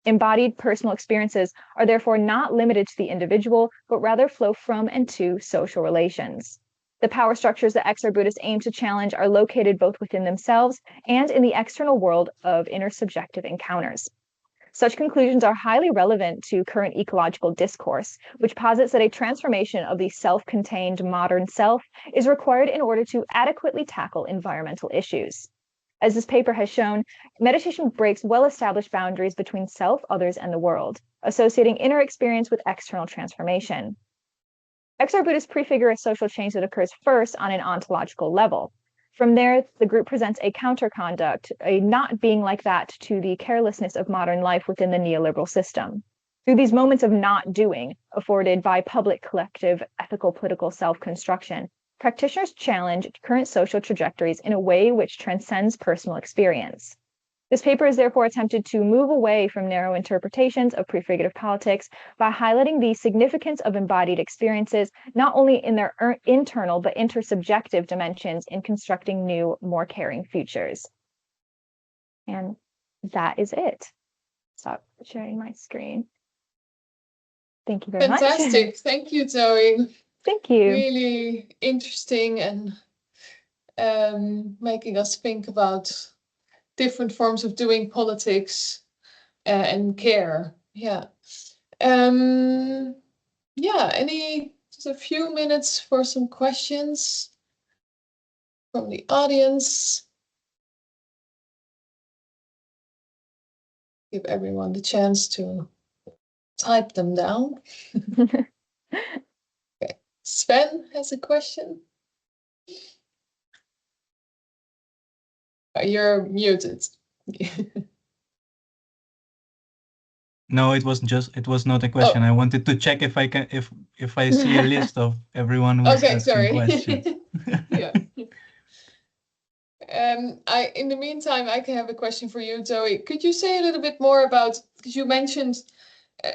D: Embodied personal experiences are therefore not limited to the individual, but rather flow from and to social relations. The power structures that XR Buddhists aim to challenge are located both within themselves and in the external world of intersubjective encounters. Such conclusions are highly relevant to current ecological discourse, which posits that a transformation of the self-contained modern self is required in order to adequately tackle environmental issues. As this paper has shown, meditation breaks well-established boundaries between self, others, and the world, associating inner experience with external transformation. XR Buddhists prefigure a social change that occurs first on an ontological level. From there, the group presents a counterconduct, a not being like that to the carelessness of modern life within the neoliberal system. Through these moments of not doing, afforded by public, collective, ethical, political self-construction, practitioners challenge current social trajectories in a way which transcends personal experience. This paper is therefore attempted to move away from narrow interpretations of prefigurative politics by highlighting the significance of embodied experiences, not only in their internal but intersubjective dimensions in constructing new, more caring futures. And that is it. Stop sharing my screen. Thank you very much.
A: Fantastic. Thank you, Zoe.
D: Thank you.
A: Really interesting and making us think about different forms of doing politics and care. Yeah. Yeah, just a few minutes for some questions from the audience. Give everyone the chance to type them down. Okay. Sven has a question. You're muted.
E: No, it was not a question. I wanted to check if I see a list of everyone who's asking questions.
A: Yeah. In the meantime, I can have a question for you, Zoe. Could you say a little bit more about, because you mentioned,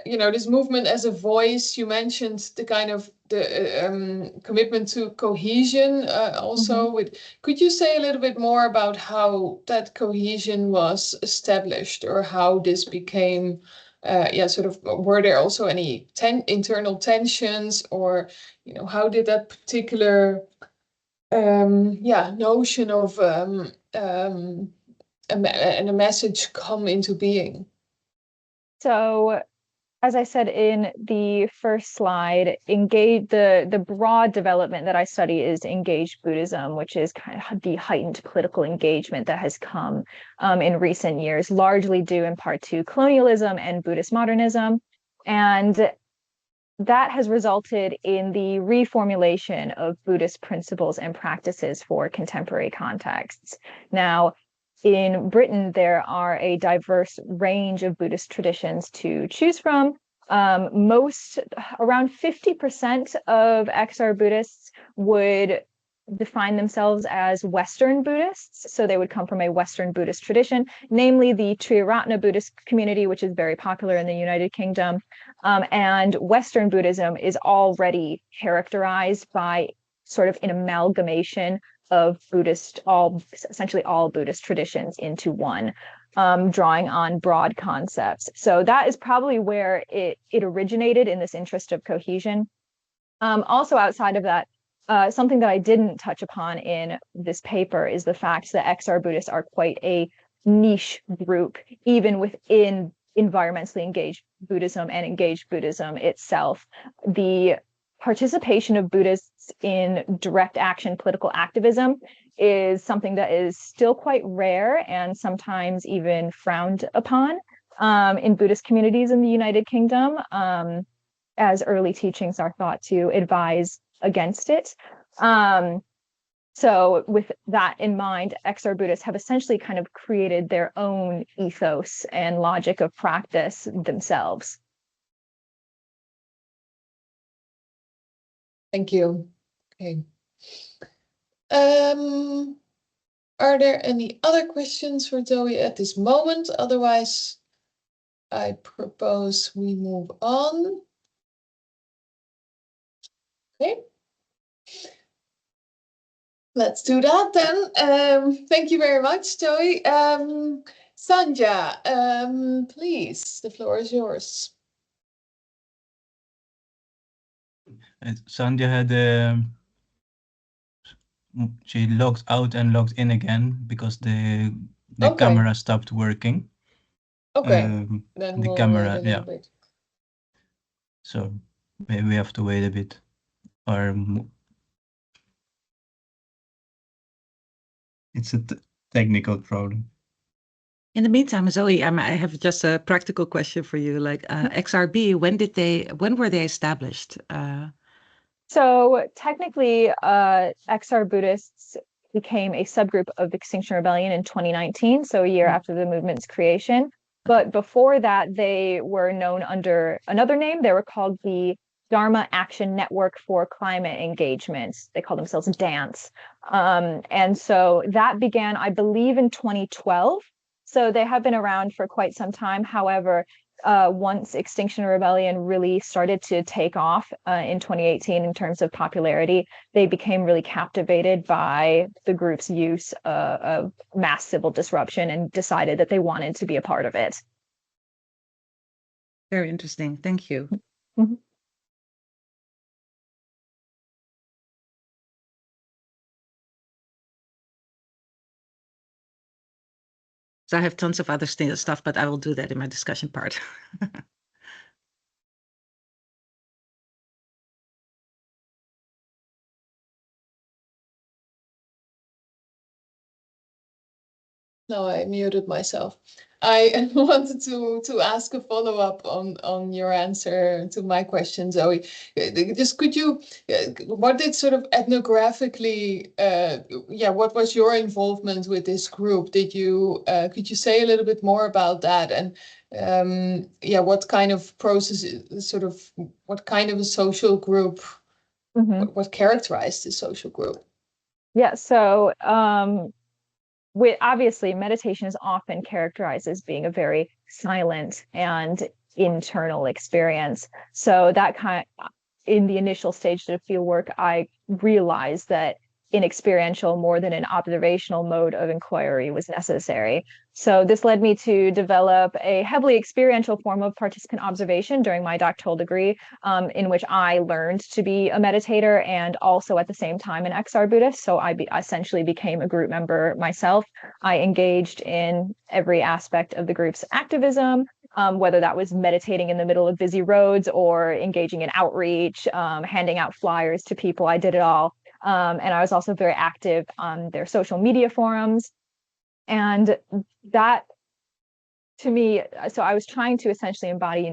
A: this movement as a voice. You mentioned the kind of the commitment to cohesion also. Could you say a little bit more about how that cohesion was established, or how this became, were there also any internal tensions, or how did that particular notion of a message come into being?
D: So, as I said in the first slide, the broad development that I study is engaged Buddhism, which is kind of the heightened political engagement that has come in recent years, largely due in part to colonialism and Buddhist modernism. And that has resulted in the reformulation of Buddhist principles and practices for contemporary contexts. Now, in Britain, there are a diverse range of Buddhist traditions to choose from. Around 50% of XR Buddhists would define themselves as Western Buddhists. So they would come from a Western Buddhist tradition, namely the Triratna Buddhist community, which is very popular in the United Kingdom. And Western Buddhism is already characterized by sort of an amalgamation of essentially all Buddhist traditions into one, drawing on broad concepts. So that is probably where it originated, in this interest of cohesion. Also outside of that, something that I didn't touch upon in this paper is the fact that XR Buddhists are quite a niche group, even within environmentally engaged Buddhism and engaged Buddhism itself. The participation of Buddhists in direct action political activism is something that is still quite rare and sometimes even frowned upon in Buddhist communities in the United Kingdom, as early teachings are thought to advise against it. So with that in mind, XR Buddhists have essentially kind of created their own ethos and logic of practice themselves.
A: Thank you. Okay. Are there any other questions for Zoe at this moment? Otherwise, I propose we move on. Okay. Let's do that then. Thank you very much, Zoe. Sandhya, please, the floor is yours.
E: Sandhya had she logged out and logged in again because the camera stopped working.
A: Okay, then
E: the
A: we'll
E: camera,
A: wait a little bit.
E: So maybe we have to wait a bit, or it's a technical problem.
C: In the meantime, Zoe, I have just a practical question for you. Like XRB, when were they established?
D: So technically, XR Buddhists became a subgroup of Extinction Rebellion in 2019, so a year after the movement's creation. But before that, they were known under another name. They were called the Dharma Action Network for Climate Engagement. They call themselves DANCE. And so that began, I believe, in 2012. So they have been around for quite some time. However, once Extinction Rebellion really started to take off in 2018 in terms of popularity, they became really captivated by the group's use of mass civil disruption and decided that they wanted to be a part of it.
C: Very interesting. Thank you.
D: Mm-hmm.
C: So I have tons of other stuff, but I will do that in my discussion part.
A: No, I muted myself. I wanted to ask a follow-up on your answer to my question, Zoe. Just could you, what did sort of ethnographically, what was your involvement with this group? Did you, could you say a little bit more about that? And what kind of process, sort of, what kind of a social group, what characterized the social group?
D: Yeah, so obviously meditation is often characterized as being a very silent and internal experience. So that in the initial stage of field work, I realized that an experiential more than an observational mode of inquiry was necessary. So this led me to develop a heavily experiential form of participant observation during my doctoral degree, in which I learned to be a meditator and also at the same time an XR Buddhist. So I essentially became a group member myself. I engaged in every aspect of the group's activism, whether that was meditating in the middle of busy roads or engaging in outreach, handing out flyers to people. I did it all. And I was also very active on their social media forums. And that, to me, so I was trying to essentially embody,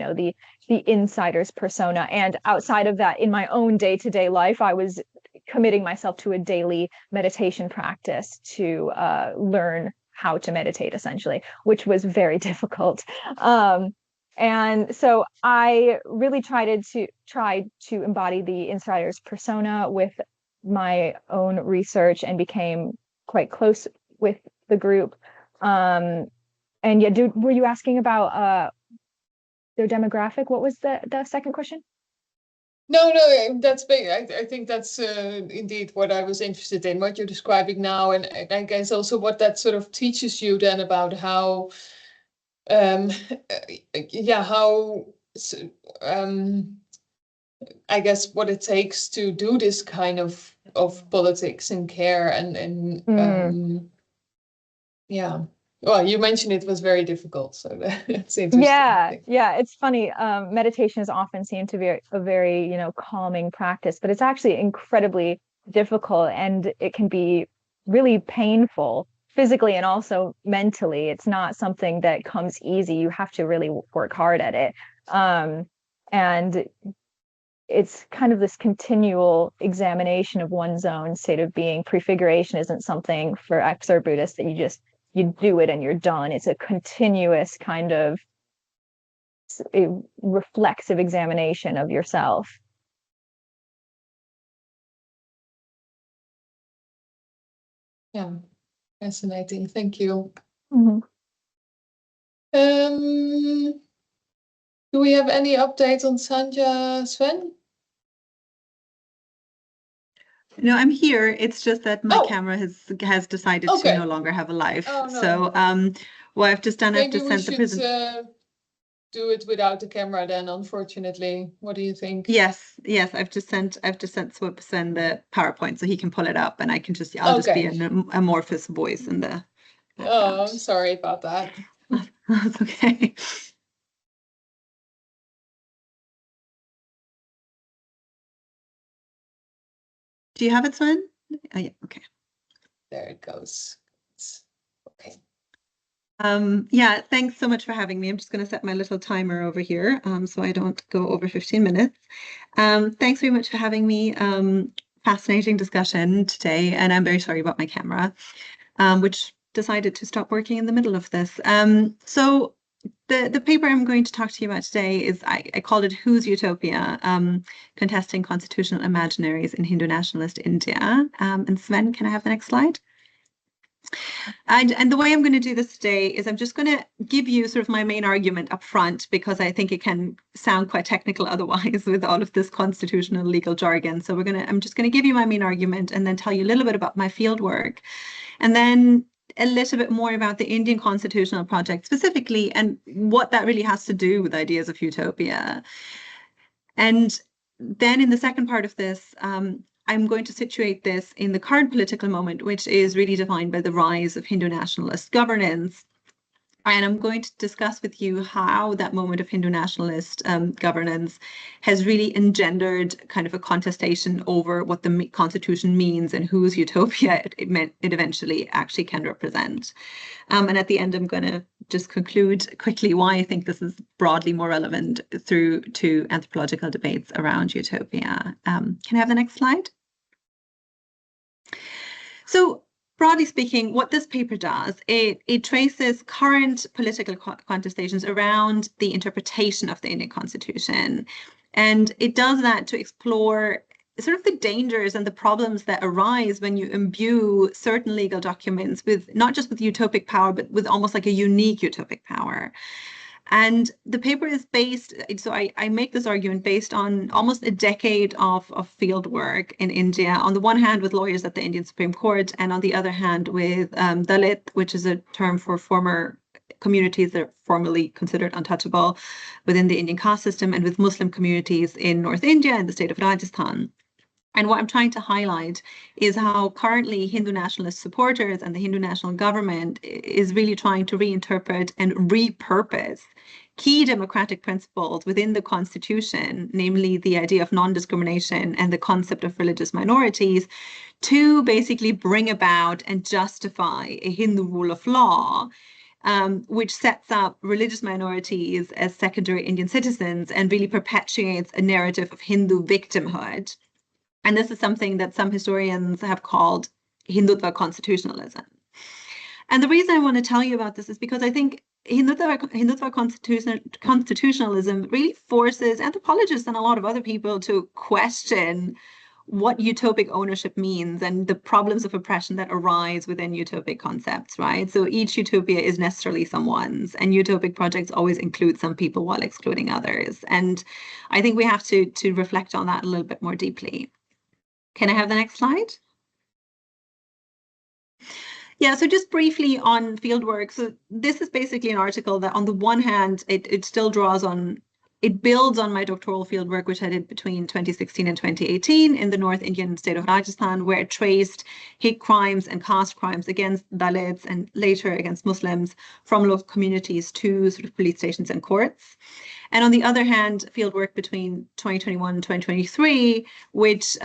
D: the insider's persona. And outside of that, in my own day-to-day life, I was committing myself to a daily meditation practice to learn how to meditate, essentially, which was very difficult. And so I really tried to embody the insider's persona with my own research and became quite close with the group. And yeah, were you asking about their demographic? What was the second question?
A: No, that's big. I think that's indeed what I was interested in, what you're describing now, and I guess also what that sort of teaches you then about how, yeah, how, I guess what it takes to do this kind of politics and care and yeah. Well, you mentioned it was very difficult, so that's interesting.
D: Yeah, it's funny. Meditation is often seen to be a very, calming practice, but it's actually incredibly difficult, and it can be really painful physically and also mentally. It's not something that comes easy. You have to really work hard at it. And it's kind of this continual examination of one's own state of being. Prefiguration isn't something for XR Buddhists that you do it and you're done. It's a continuous kind of a reflexive examination of yourself.
A: Yeah, fascinating. Thank you.
D: Mm-hmm.
A: Do we have any update on Sanja, Sven?
F: No, I'm here. It's just that my camera has decided to no longer have a life.
A: Oh, no.
F: So what I've just done, I've just sent the
A: presentation. Do it without the camera then, unfortunately. What do you think?
F: Yes, I've just sent Sven the PowerPoint so he can pull it up, and I can just I'll just be an amorphous voice in the background.
A: Oh, I'm sorry about that.
F: That's okay. Do you have it, Sven? Oh, yeah, okay.
A: There it goes. Okay.
F: Yeah, thanks so much for having me. I'm just going to set my little timer over here so I don't go over 15 minutes. Thanks very much for having me. Fascinating discussion today, and I'm very sorry about my camera, which decided to stop working in the middle of this. So the paper I'm going to talk to you about today is, I called it Whose Utopia? Contesting Constitutional Imaginaries in Hindu Nationalist India. And Sven, can I have the next slide? And the way I'm going to do this today is I'm just going to give you sort of my main argument up front, because I think it can sound quite technical otherwise with all of this constitutional legal jargon. So I'm just going to give you my main argument and then tell you a little bit about my field work, and then a little bit more about the Indian Constitutional Project specifically and what that really has to do with ideas of utopia. And then in the second part of this, I'm going to situate this in the current political moment, which is really defined by the rise of Hindu nationalist governance. And I'm going to discuss with you how that moment of Hindu nationalist governance has really engendered kind of a contestation over what the constitution means and whose utopia it eventually actually can represent. And at the end, I'm going to just conclude quickly why I think this is broadly more relevant through to anthropological debates around utopia. Can I have the next slide? So, broadly speaking, what this paper does, it traces current political contestations around the interpretation of the Indian Constitution. And it does that to explore sort of the dangers and the problems that arise when you imbue certain legal documents with not just with utopic power, but with almost like a unique utopic power. And the paper is based, so I make this argument based on almost a decade of field work in India, on the one hand with lawyers at the Indian Supreme Court, and on the other hand with Dalit, which is a term for former communities that are formerly considered untouchable within the Indian caste system, and with Muslim communities in North India and the state of Rajasthan. And what I'm trying to highlight is how currently Hindu nationalist supporters and the Hindu national government is really trying to reinterpret and repurpose key democratic principles within the constitution, namely the idea of non-discrimination and the concept of religious minorities, to basically bring about and justify a Hindu rule of law, which sets up religious minorities as secondary Indian citizens and really perpetuates a narrative of Hindu victimhood. And this is something that some historians have called Hindutva constitutionalism. And the reason I want to tell you about this is because I think Hindutva constitutionalism really forces anthropologists and a lot of other people to question what utopic ownership means and the problems of oppression that arise within utopic concepts, right? So each utopia is necessarily someone's, and utopic projects always include some people while excluding others. And I think we have to reflect on that a little bit more deeply. Can I have the next slide? Yeah, so just briefly on fieldwork. So this is basically an article that on the one hand, it still draws on, it builds on my doctoral fieldwork, which I did between 2016 and 2018 in the North Indian state of Rajasthan, where it traced hate crimes and caste crimes against Dalits and later against Muslims from local communities to sort of police stations and courts. And on the other hand, fieldwork between 2021 and 2023, which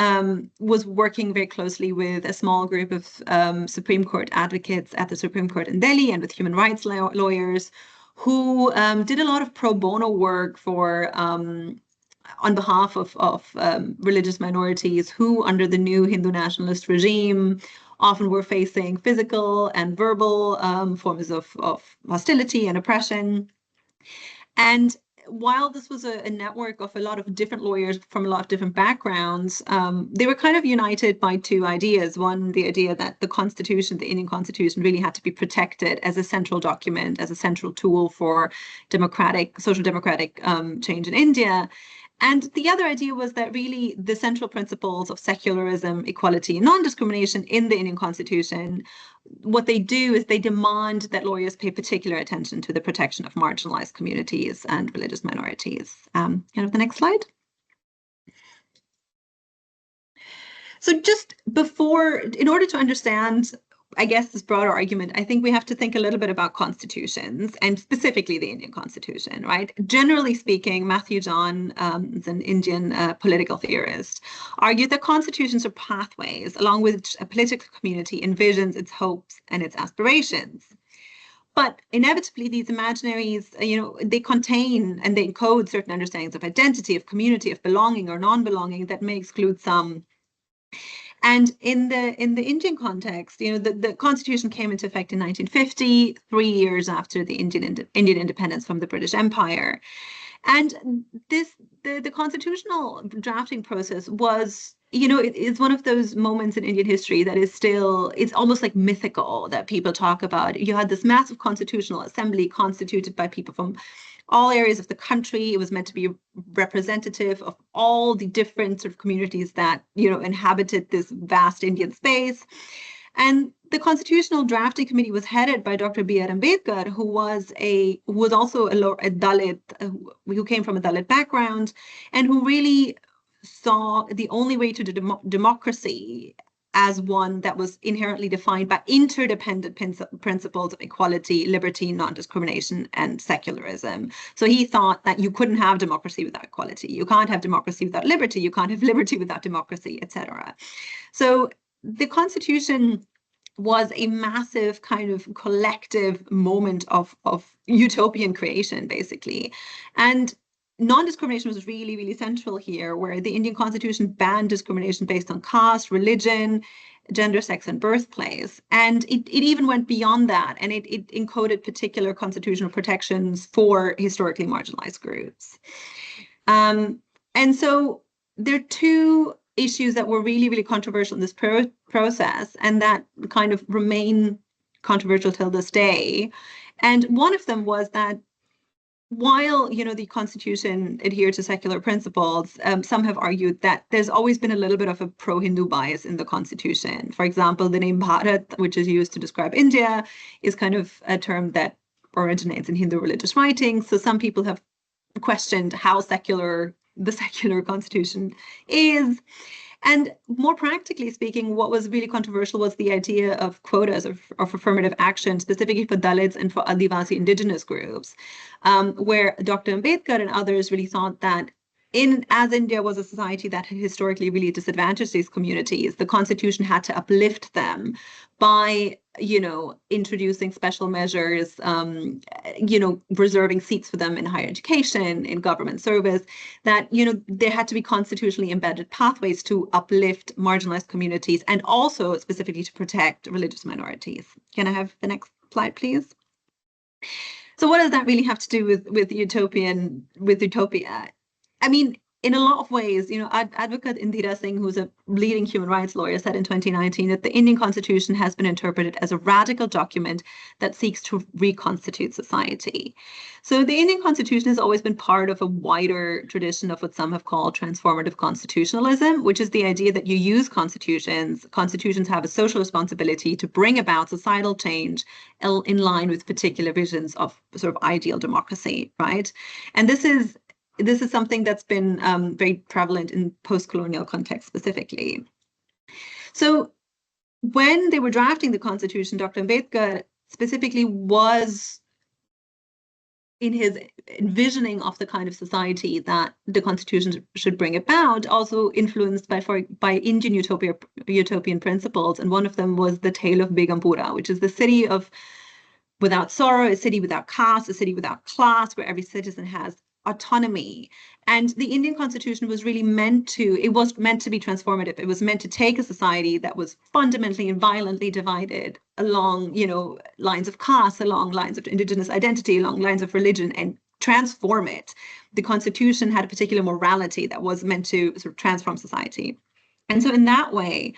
F: was working very closely with a small group of Supreme Court advocates at the Supreme Court in Delhi and with human rights lawyers who did a lot of pro bono work for on behalf of religious minorities who, under the new Hindu nationalist regime, often were facing physical and verbal forms of hostility and oppression. And while this was a network of a lot of different lawyers from a lot of different backgrounds, they were kind of united by two ideas. One, the idea that the Constitution, the Indian Constitution, really had to be protected as a central document, as a central tool for social democratic change in India. And the other idea was that really the central principles of secularism, equality, and non-discrimination in the Indian Constitution, what they do is they demand that lawyers pay particular attention to the protection of marginalized communities and religious minorities. Can I have the next slide? So just before, in order to understand, I guess, this broader argument, I think we have to think a little bit about constitutions and specifically the Indian Constitution, right? Generally speaking, Matthew John, is an Indian political theorist, argued that constitutions are pathways along which a political community envisions its hopes and its aspirations. But inevitably, these imaginaries, they contain and they encode certain understandings of identity, of community, of belonging or non-belonging that may exclude some. And in the Indian context, the Constitution came into effect in 1950, 3 years after the Indian independence from the British Empire. And the constitutional drafting process was, it's one of those moments in Indian history that is still, it's almost like mythical that people talk about. You had this massive constitutional assembly constituted by people from all areas of the country. It was meant to be representative of all the different sort of communities that, inhabited this vast Indian space. And the Constitutional Drafting Committee was headed by Dr. B.R. Ambedkar, who was also a Dalit, who came from a Dalit background, and who really saw the only way to democracy as one that was inherently defined by interdependent principles of equality, liberty, non-discrimination, and secularism. So he thought that you couldn't have democracy without equality. You can't have democracy without liberty. You can't have liberty without democracy, etc. So the Constitution was a massive kind of collective moment of utopian creation, basically. And non-discrimination was really, really central here, where the Indian Constitution banned discrimination based on caste, religion, gender, sex, and birthplace. And it even went beyond that, and it encoded particular constitutional protections for historically marginalized groups. And so there are two issues that were really, really controversial in this process, and that kind of remain controversial till this day. And one of them was that while, the Constitution adhered to secular principles, some have argued that there's always been a little bit of a pro-Hindu bias in the Constitution. For example, the name Bharat, which is used to describe India, is kind of a term that originates in Hindu religious writings. So some people have questioned how secular the secular Constitution is. And more practically speaking, what was really controversial was the idea of quotas of affirmative action, specifically for Dalits and for Adivasi indigenous groups, where Dr. Ambedkar and others really thought that as India was a society that had historically really disadvantaged these communities, the Constitution had to uplift them by, introducing special measures, reserving seats for them in higher education, in government service, that, there had to be constitutionally embedded pathways to uplift marginalized communities and also specifically to protect religious minorities. Can I have the next slide, please? So what does that really have to do with Utopia? I mean, in a lot of ways, you know, advocate Indira Singh, who's a leading human rights lawyer, said in 2019 that the Indian Constitution has been interpreted as a radical document that seeks to reconstitute society. So the Indian Constitution has always been part of a wider tradition of what some have called transformative constitutionalism, which is the idea that you use constitutions. Constitutions have a social responsibility to bring about societal change in line with particular visions of sort of ideal democracy, right? And this is something that's been very prevalent in post-colonial context specifically. So when they were drafting the Constitution, Dr. Ambedkar specifically was, in his envisioning of the kind of society that the Constitution should bring about, also influenced by Indian utopian principles. And one of them was the tale of Begumpura, which is the city without sorrow, a city without caste, a city without class, where every citizen has autonomy. And the Indian Constitution was really meant to be transformative. It was meant to take a society that was fundamentally and violently divided along, you know, lines of caste, along lines of indigenous identity, along lines of religion, and transform it. The Constitution had a particular morality that was meant to sort of transform society. And so in that way,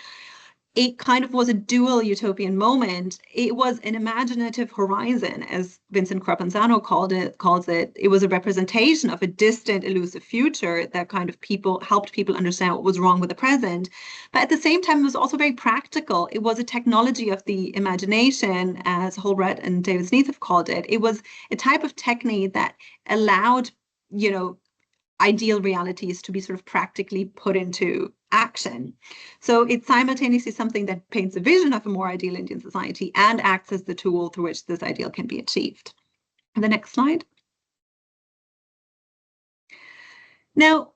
F: it kind of was a dual utopian moment. It was an imaginative horizon, as Vincent Crapanzano calls it. It was a representation of a distant, elusive future that kind of helped people understand what was wrong with the present. But at the same time, it was also very practical. It was a technology of the imagination, as Holbrooke and David Sneath have called it. It was a type of technique that allowed, you know, ideal realities to be sort of practically put into action. So it's simultaneously something that paints a vision of a more ideal Indian society and acts as the tool through which this ideal can be achieved. And the next slide. Now,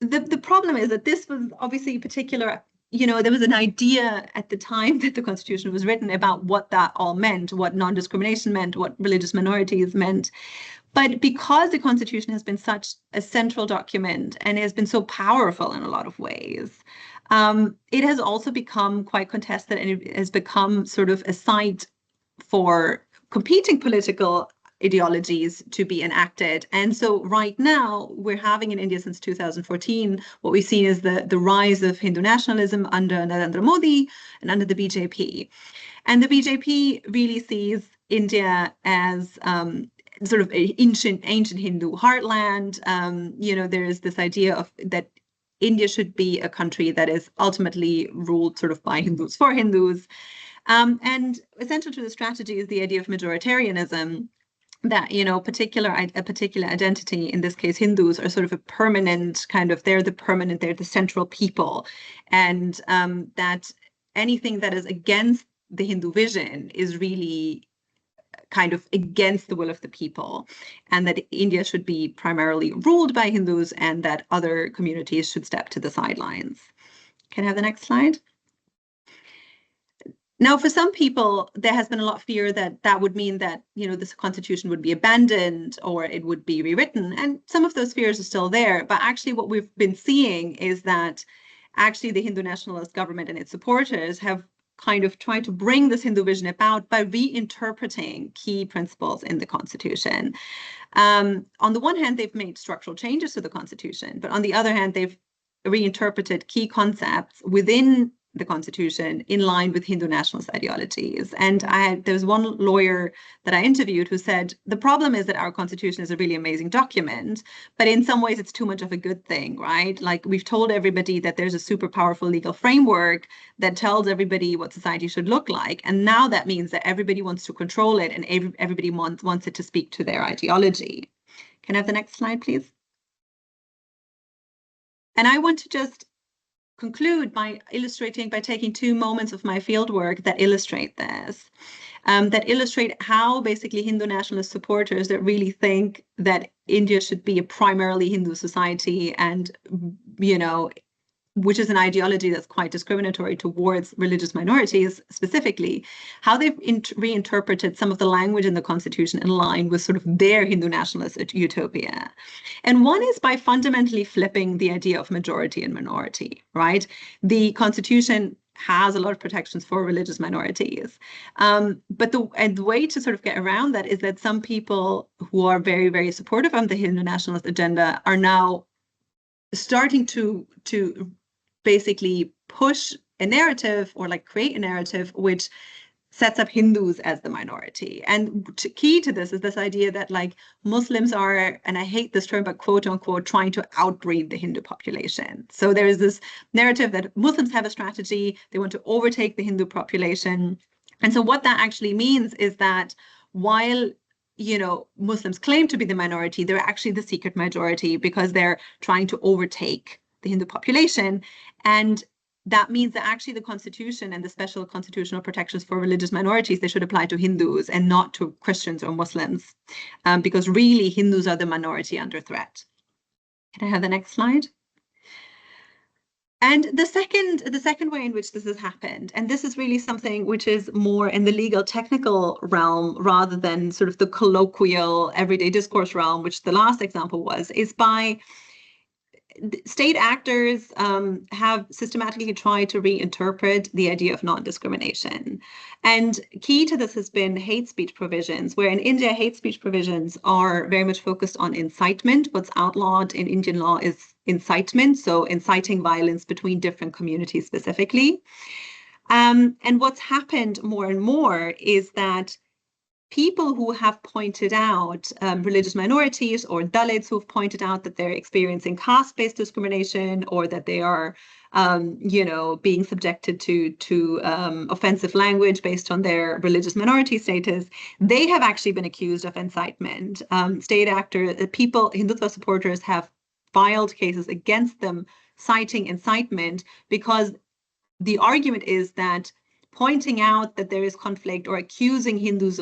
F: the problem is that this was obviously particular, you know, there was an idea at the time that the Constitution was written about what that all meant, what non-discrimination meant, what religious minorities meant. But because the Constitution has been such a central document and has been so powerful in a lot of ways, it has also become quite contested, and it has become sort of a site for competing political ideologies to be enacted. And so right now, we're having in India since 2014, what we see is the rise of Hindu nationalism under Narendra Modi and under the BJP. And the BJP really sees India as sort of ancient Hindu heartland. You know, there is this idea of that India should be a country that is ultimately ruled sort of by Hindus for Hindus. And essential to the strategy is the idea of majoritarianism, that, you know, a particular identity, in this case Hindus, are sort of a permanent kind of, they're the central people, and that anything that is against the Hindu vision is really kind of against the will of the people, and that India should be primarily ruled by Hindus and that other communities should step to the sidelines. Can I have the next slide? Now, for some people, there has been a lot of fear that that would mean that, you know, this Constitution would be abandoned or it would be rewritten. And some of those fears are still there. But actually what we've been seeing is that actually the Hindu nationalist government and its supporters have kind of tried to bring this Hindu vision about by reinterpreting key principles in the Constitution. On the one hand, they've made structural changes to the Constitution, but on the other hand, they've reinterpreted key concepts within the Constitution in line with Hindu nationalist ideologies. And there was one lawyer that I interviewed who said, the problem is that our Constitution is a really amazing document, but in some ways it's too much of a good thing, right? Like, we've told everybody that there's a super powerful legal framework that tells everybody what society should look like. And now that means that everybody wants to control it, and everybody wants it to speak to their ideology. Can I have the next slide, please? And I want to just conclude by taking two moments of my fieldwork that illustrate this, that illustrate how basically Hindu nationalist supporters that really think that India should be a primarily Hindu society, and, you know, which is an ideology that's quite discriminatory towards religious minorities specifically, how they've reinterpreted some of the language in the Constitution in line with sort of their Hindu nationalist utopia. And one is by fundamentally flipping the idea of majority and minority, right? The Constitution has a lot of protections for religious minorities. But the way to sort of get around that is that some people who are very, very supportive of the Hindu nationalist agenda are now starting to basically push a narrative or like create a narrative which sets up Hindus as the minority. And key to this is this idea that like Muslims are, and I hate this term, but quote unquote, trying to outbreed the Hindu population. So there is this narrative that Muslims have a strategy, they want to overtake the Hindu population. And so what that actually means is that while Muslims claim to be the minority, they're actually the secret majority because they're trying to overtake the Hindu population. And that means that actually the Constitution and the special constitutional protections for religious minorities, they should apply to Hindus and not to Christians or Muslims, because really Hindus are the minority under threat. Can I have the next slide? And the second way in which this has happened, and this is really something which is more in the legal technical realm rather than sort of the colloquial everyday discourse realm, which the last example was, is by state actors have systematically tried to reinterpret the idea of non-discrimination. And key to this has been hate speech provisions, where in India, hate speech provisions are very much focused on incitement. What's outlawed in Indian law is incitement, so inciting violence between different communities specifically. And what's happened more and more is that people who have pointed out, religious minorities or Dalits who've pointed out that they're experiencing caste-based discrimination or that they are, being subjected to offensive language based on their religious minority status, they have actually been accused of incitement. State actors, Hindutva supporters have filed cases against them citing incitement because the argument is that pointing out that there is conflict or accusing Hindus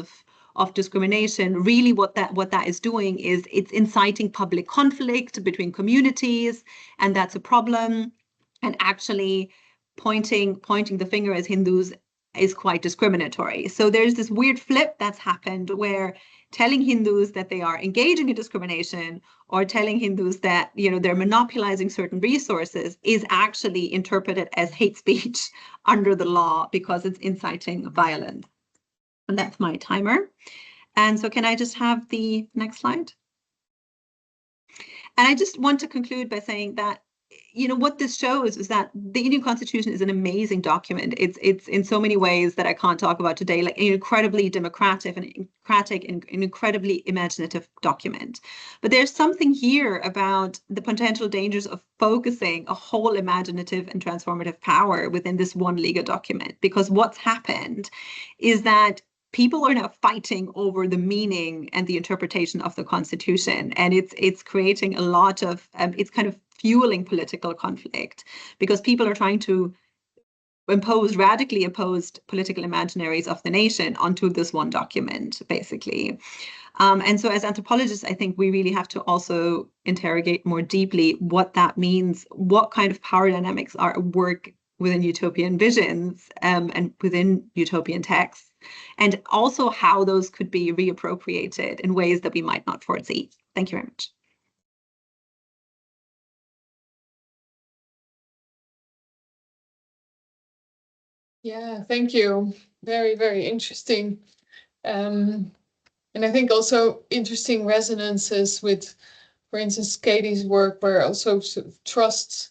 F: of discrimination, really what that is doing is it's inciting public conflict between communities, and that's a problem. And actually pointing the finger at Hindus is quite discriminatory. So there's this weird flip that's happened where telling Hindus that they are engaging in discrimination or telling Hindus that they're monopolizing certain resources is actually interpreted as hate speech under the law because it's inciting violence. And that's my timer. And so can I just have the next slide? And I just want to conclude by saying that, what this shows is that the Indian Constitution is an amazing document. It's in so many ways that I can't talk about today, like an incredibly democratic and incredibly imaginative document. But there's something here about the potential dangers of focusing a whole imaginative and transformative power within this one legal document, because what's happened is that people are now fighting over the meaning and the interpretation of the Constitution, and it's creating a lot of it's kind of fueling political conflict because people are trying to radically impose political imaginaries of the nation onto this one document, basically. And so as anthropologists, I think we really have to also interrogate more deeply what that means, what kind of power dynamics are at work within utopian visions and within utopian texts, and also how those could be reappropriated in ways that we might not foresee. Thank you very much.
A: Yeah, thank you. Very, very interesting. And I think also interesting resonances with, for instance, Katie's work, where also sort of trust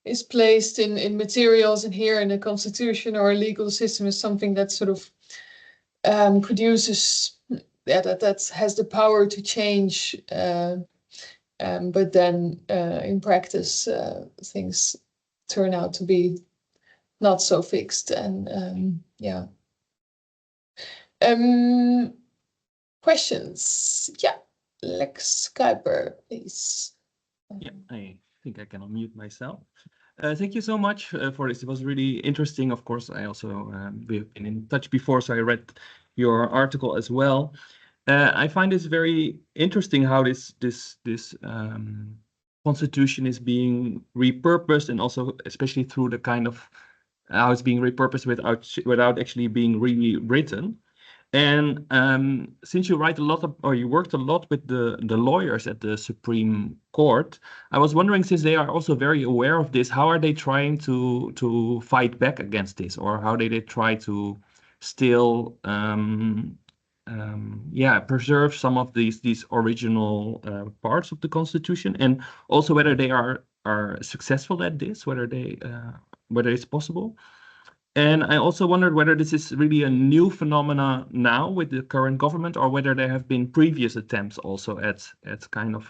A: is placed in materials, and here in the Constitution or a legal system is something that sort of produces, that has the power to change, but then in practice things turn out to be not so fixed. And yeah. Questions? Yeah, Lex Kuiper, please.
G: Yeah, I think I can unmute myself. Thank you so much for this. It was really interesting. Of course, I also we've been in touch before, so I read your article as well. I find this very interesting how this constitution is being repurposed, and also especially through the kind of how it's being repurposed without actually being rewritten. And since you write a lot of, or you worked a lot with the lawyers at the Supreme Court, I was wondering, since they are also very aware of this, how are they trying to fight back against this, or how they try to still preserve some of these original parts of the Constitution, and also whether they are are successful at this, whether it's possible. And I also wondered whether this is really a new phenomena now with the current government, or whether there have been previous attempts also at kind of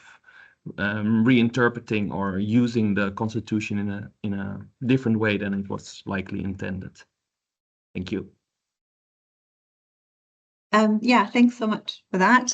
G: reinterpreting or using the constitution in a different way than it was likely intended. Thank you.
F: Yeah, thanks so much for that.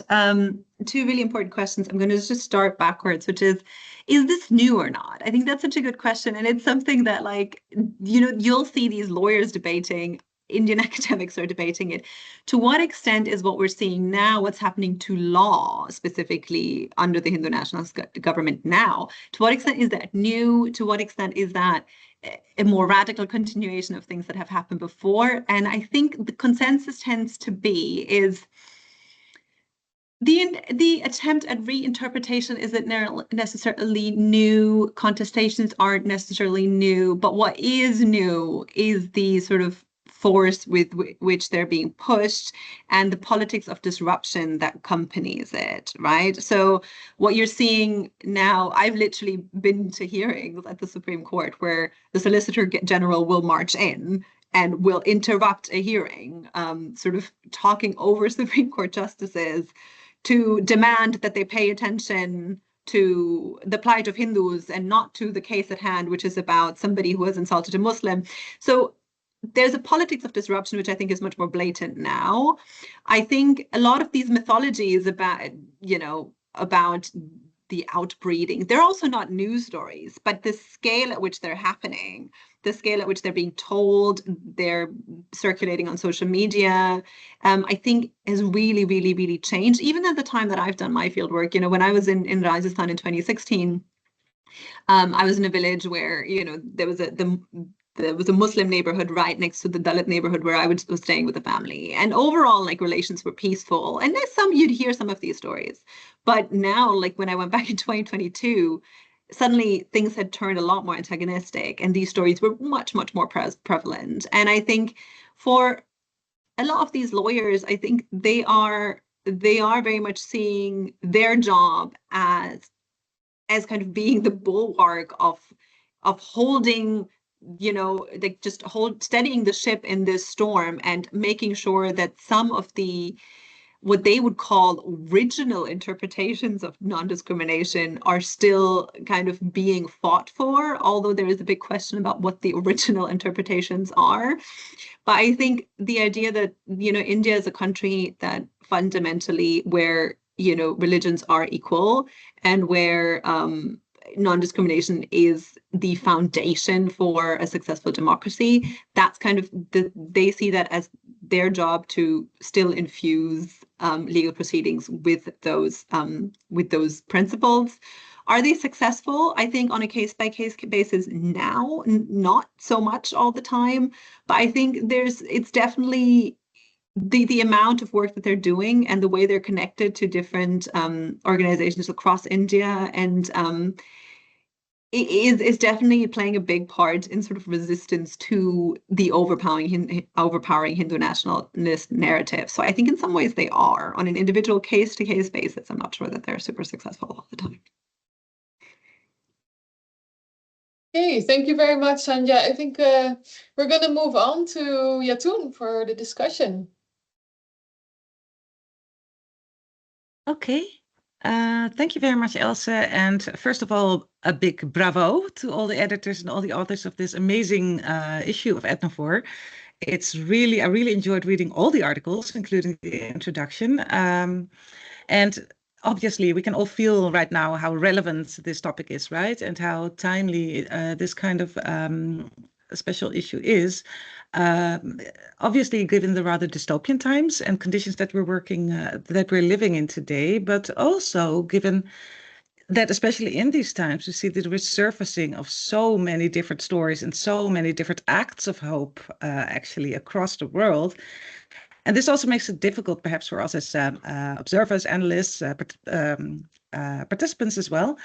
F: Two really important questions. I'm going to just start backwards, which is this new or not? I think that's such a good question. And it's something that, like, you'll see these lawyers debating, Indian academics are debating it. To what extent is what we're seeing now, what's happening to law specifically under the Hindu nationalist government now, to what extent is that new? To what extent is that a more radical continuation of things that have happened before? And I think the consensus tends to be is the attempt at reinterpretation isn't necessarily new. Contestations aren't necessarily new, but what is new is the sort of force with which they're being pushed and the politics of disruption that accompanies it, right? So what you're seeing now, I've literally been to hearings at the Supreme Court where the Solicitor General will march in and will interrupt a hearing, sort of talking over Supreme Court justices to demand that they pay attention to the plight of Hindus and not to the case at hand, which is about somebody who has insulted a Muslim. So there's a politics of disruption, which I think is much more blatant now. I think a lot of these mythologies about, about the outbreeding, they're also not news stories, but the scale at which they're happening, the scale at which they're being told, they're circulating on social media, I think has really, really, really changed. Even at the time that I've done my field work, when I was in Rajasthan in 2016, I was in a village where, there was a Muslim neighborhood right next to the Dalit neighborhood where I was staying with the family. And overall, like, relations were peaceful. And there's you'd hear some of these stories. But now, like, when I went back in 2022, suddenly things had turned a lot more antagonistic and these stories were much, much more prevalent. And I think for a lot of these lawyers, I think they are very much seeing their job as kind of being the bulwark of holding, like, just steadying the ship in this storm and making sure that some of the what they would call original interpretations of non-discrimination are still kind of being fought for, although there is a big question about what the original interpretations are. But I think the idea that, India is a country that fundamentally where, religions are equal and where non-discrimination is the foundation for a successful democracy, that's kind of they see that as their job to still infuse legal proceedings with those principles. Are they successful? I think on a case-by-case basis now, not so much all the time, but I think it's definitely the amount of work that they're doing and the way they're connected to different organizations across India and is definitely playing a big part in sort of resistance to the overpowering Hindu nationalist narrative. So I think in some ways they are. On an individual case-to-case basis, I'm not sure that they're super successful all the time.
A: Okay, thank you very much, Sanja. I think we're going to move on to Yatoon for the discussion.
C: Okay. Thank you very much, Else. And first of all, a big bravo to all the editors and all the authors of this amazing issue of Etnofoor. I really enjoyed reading all the articles, including the introduction. And obviously, we can all feel right now how relevant this topic is, right? And how timely this kind of special issue is. Obviously, given the rather dystopian times and conditions that we're living in today, but also given that, especially in these times, we see the resurfacing of so many different stories and so many different acts of hope, actually across the world. And this also makes it difficult, perhaps, for us as observers, analysts, participants as well,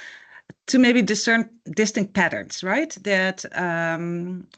C: to maybe discern distinct patterns, right, that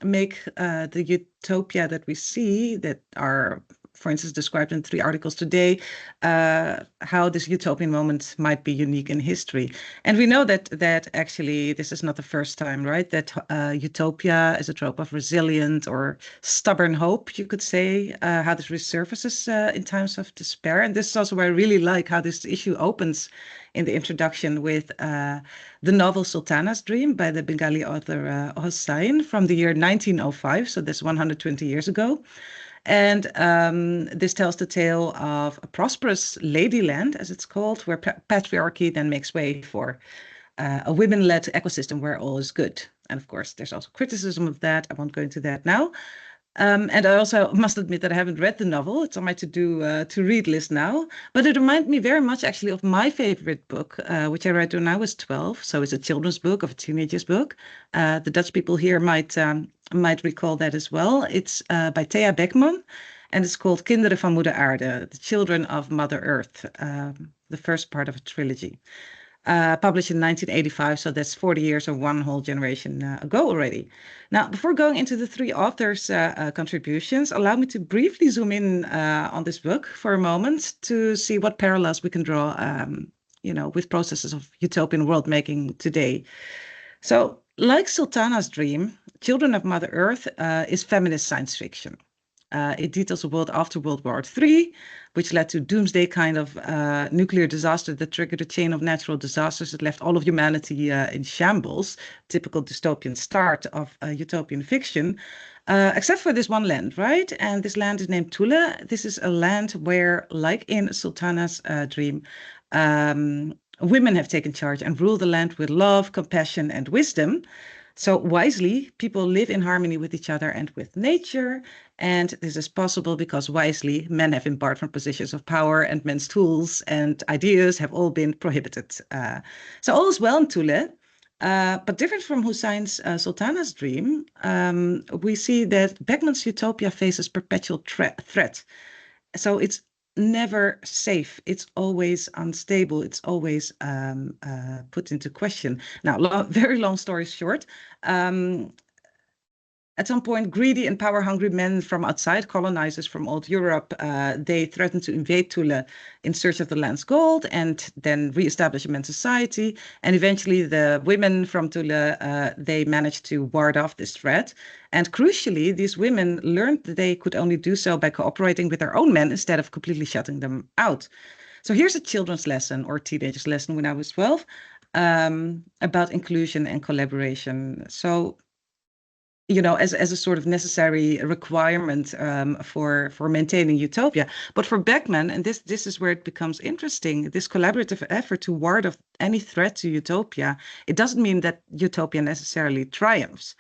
C: make the utopia that we see, that are for instance, described in 3 articles today, how this utopian moment might be unique in history. And we know that actually this is not the first time, right? That utopia is a trope of resilient or stubborn hope, you could say, how this resurfaces in times of despair. And this is also why I really like how this issue opens in the introduction with the novel Sultana's Dream by the Bengali author Hossain from the year 1905, so that's 120 years ago. And this tells the tale of a prosperous ladyland, as it's called, where patriarchy then makes way for a women-led ecosystem where all is good. And of course, there's also criticism of that. I won't go into that now. And I also must admit that I haven't read the novel. It's on my to read list now. But it reminds me very much actually of my favorite book, which I read when I was 12. So it's a children's book, of a teenager's book. The Dutch people here might recall that as well. It's by Thea Beckman, and it's called Kinderen van Moeder Aarde, the Children of Mother Earth, the first part of a trilogy. Published in 1985, so that's 40 years or one whole generation ago already. Now, before going into the 3 authors' contributions, allow me to briefly zoom in on this book for a moment to see what parallels we can draw, with processes of utopian world making today. So, like Sultana's Dream, Children of Mother Earth is feminist science fiction. It details a world after World War III, which led to doomsday kind of nuclear disaster that triggered a chain of natural disasters that left all of humanity in shambles, typical dystopian start of utopian fiction, except for this one land, right? And this land is named Thule. This is a land where, like in Sultana's Dream, women have taken charge and rule the land with love, compassion, and wisdom. So wisely, people live in harmony with each other and with nature. And this is possible because wisely, men have embarked from positions of power, and men's tools and ideas have all been prohibited. So all is well in Thule. But different from Hossain's Sultana's Dream, we see that Beckman's utopia faces perpetual threat. So it's never safe. It's always unstable. It's always put into question. Now, very long story short, at some point, greedy and power-hungry men from outside, colonizers from old Europe, they threatened to invade Thule in search of the land's gold and then reestablish a men's society. And eventually, the women from Thule, they managed to ward off this threat. And crucially, these women learned that they could only do so by cooperating with their own men instead of completely shutting them out. So here's a children's lesson or teenager's lesson when I was 12 about inclusion and collaboration. So, as a sort of necessary requirement for maintaining utopia. But for Beckman, and this is where it becomes interesting, this collaborative effort to ward off any threat to utopia, it doesn't mean that utopia necessarily triumphs.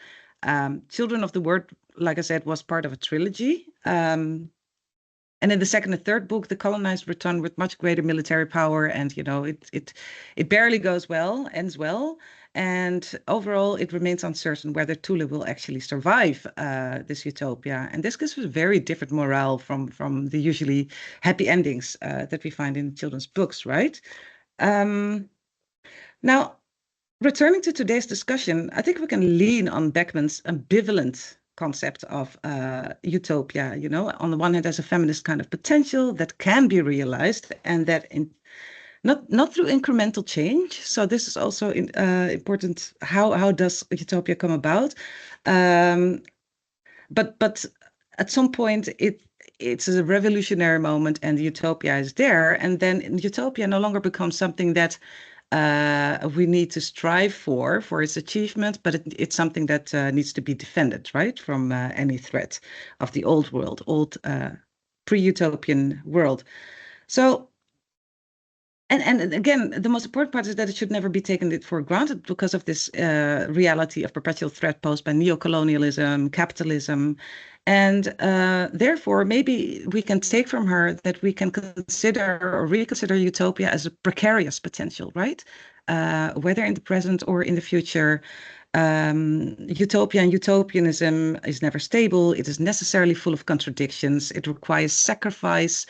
C: Children of the Word, like I said, was part of a trilogy. And in the second and third book, the colonized return with much greater military power, and it barely ends well. And overall, it remains uncertain whether Thule will actually survive this utopia. And this gives us a very different morale from the usually happy endings that we find in children's books, right? Now, returning to today's discussion, I think we can lean on Beckman's ambivalent concept of utopia. On the one hand, there's a feminist kind of potential that can be realized, and that not through incremental change. So this is also important. How does utopia come about? But at some point, it's a revolutionary moment, and the utopia is there, and then utopia no longer becomes something that we need to strive for its achievement, but it's something that needs to be defended, right, from any threat of the old world, pre-utopian world. So, and again, the most important part is that it should never be taken for granted because of this reality of perpetual threat posed by neocolonialism, capitalism. And therefore, maybe we can take from her that we can consider or reconsider utopia as a precarious potential, right? Whether in the present or in the future, utopia and utopianism is never stable. It is necessarily full of contradictions. It requires sacrifice,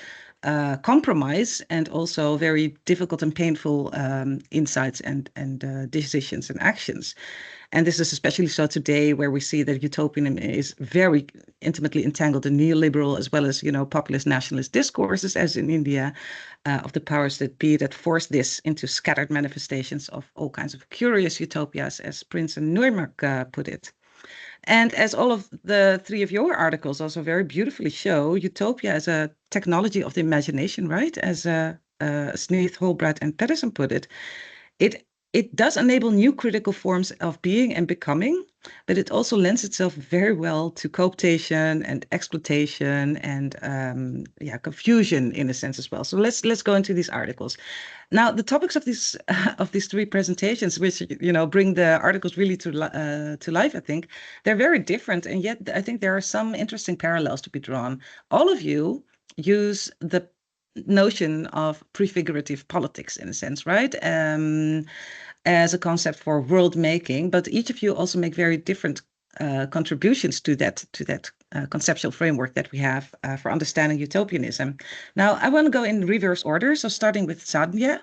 C: compromise, and also very difficult and painful insights and decisions and actions. And this is especially so today, where we see that utopianism is very intimately entangled in neoliberal as well as, populist nationalist discourses, as in India, of the powers that be, that force this into scattered manifestations of all kinds of curious utopias, as Prince and Neumark put it. And as all of the three of your articles also very beautifully show, utopia as a technology of the imagination, right? As Sneath, Holbrooke, and Pedersen put it, it does enable new critical forms of being and becoming, but it also lends itself very well to cooptation and exploitation and confusion in a sense as well. So let's go into these articles. Now, the topics of these three presentations, which bring the articles really to life, I think they're very different, and yet I think there are some interesting parallels to be drawn. All of you use the notion of prefigurative politics in a sense, right? As a concept for world making, but each of you also make very different contributions to that conceptual framework that we have for understanding utopianism. Now, I want to go in reverse order, so starting with Sandhya,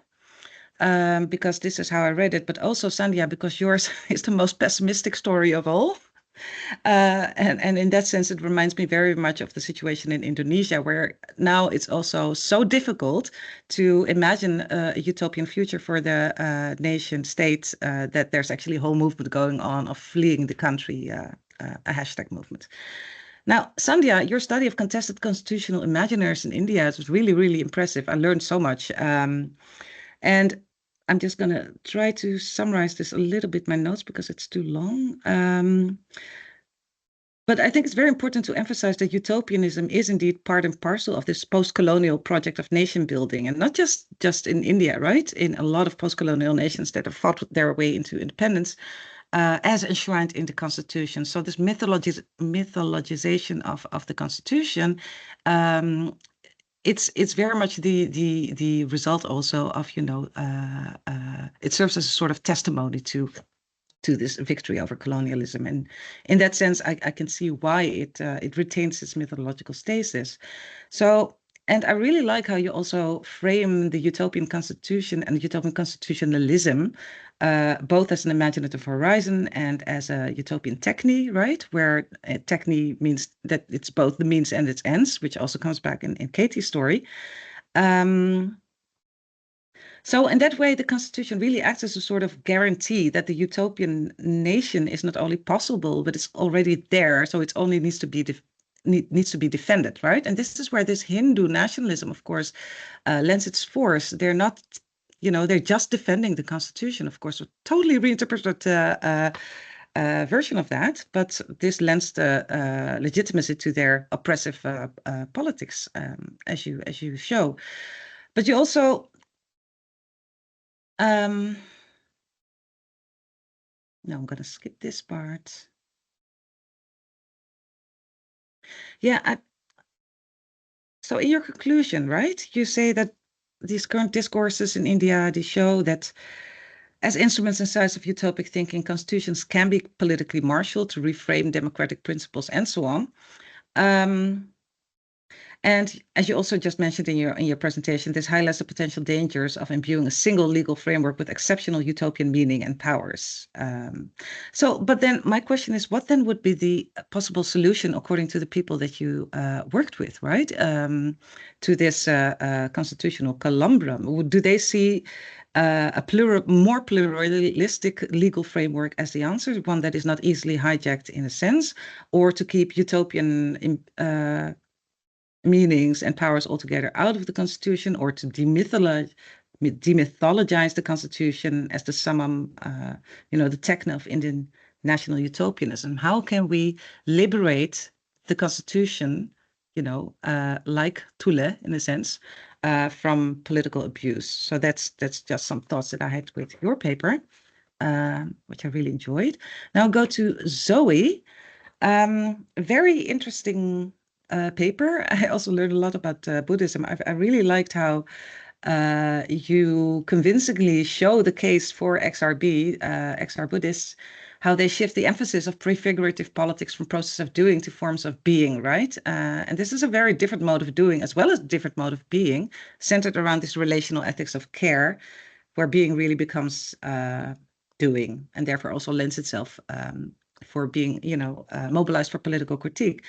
C: because this is how I read it, but also Sandhya, because yours is the most pessimistic story of all. And in that sense, it reminds me very much of the situation in Indonesia, where now it's also so difficult to imagine a utopian future for the nation state that there's actually a whole movement going on of fleeing the country, a hashtag movement. Now, Sandhya, your study of contested constitutional imaginaries in India is really, really impressive. I learned so much. And I'm just going to try to summarize this a little bit, my notes, because it's too long. But I think it's very important to emphasize that utopianism is indeed part and parcel of this post-colonial project of nation building, and not just in India, right? In a lot of post-colonial nations that have fought their way into independence, as enshrined in the Constitution. So this mythologization of the Constitution, it's very much the result also of, it serves as a sort of testimony to this victory over colonialism, and in that sense, I can see why it retains its mythological stasis. So, and I really like how you also frame the utopian constitution and utopian constitutionalism, both as an imaginative horizon and as a utopian techne, right? Where techne means that it's both the means and its ends, which also comes back in Katie's story. So in that way, the Constitution really acts as a sort of guarantee that the utopian nation is not only possible, but it's already there. So it only needs to be defended, right? And this is where this Hindu nationalism, of course, lends its force. They're not, they're just defending the Constitution, of course, a totally reinterpreted version of that. But this lends the legitimacy to their oppressive politics, as you show. But you also no, I'm going to skip this part. Yeah, so in your conclusion, right, you say that these current discourses in India, they show that as instruments and sites of utopic thinking, constitutions can be politically marshaled to reframe democratic principles and so on. And as you also just mentioned in your presentation, this highlights the potential dangers of imbuing a single legal framework with exceptional utopian meaning and powers. But then my question is, what then would be the possible solution according to the people that you worked with, right, to this constitutional conundrum? Do they see a more pluralistic legal framework as the answer, one that is not easily hijacked in a sense, or to keep utopian meanings and powers altogether out of the Constitution, or to demythologize the Constitution as the summum, the techne of Indian national utopianism? How can we liberate the Constitution, like Thule in a sense, from political abuse? So that's just some thoughts that I had with your paper, which I really enjoyed. Now I'll go to Zoe. Very interesting paper. I also learned a lot about Buddhism. I really liked how you convincingly show the case for XR Buddhists, how they shift the emphasis of prefigurative politics from process of doing to forms of being, right? And this is a very different mode of doing, as well as a different mode of being, centered around this relational ethics of care, where being really becomes doing, and therefore also lends itself for being, mobilized for political critique.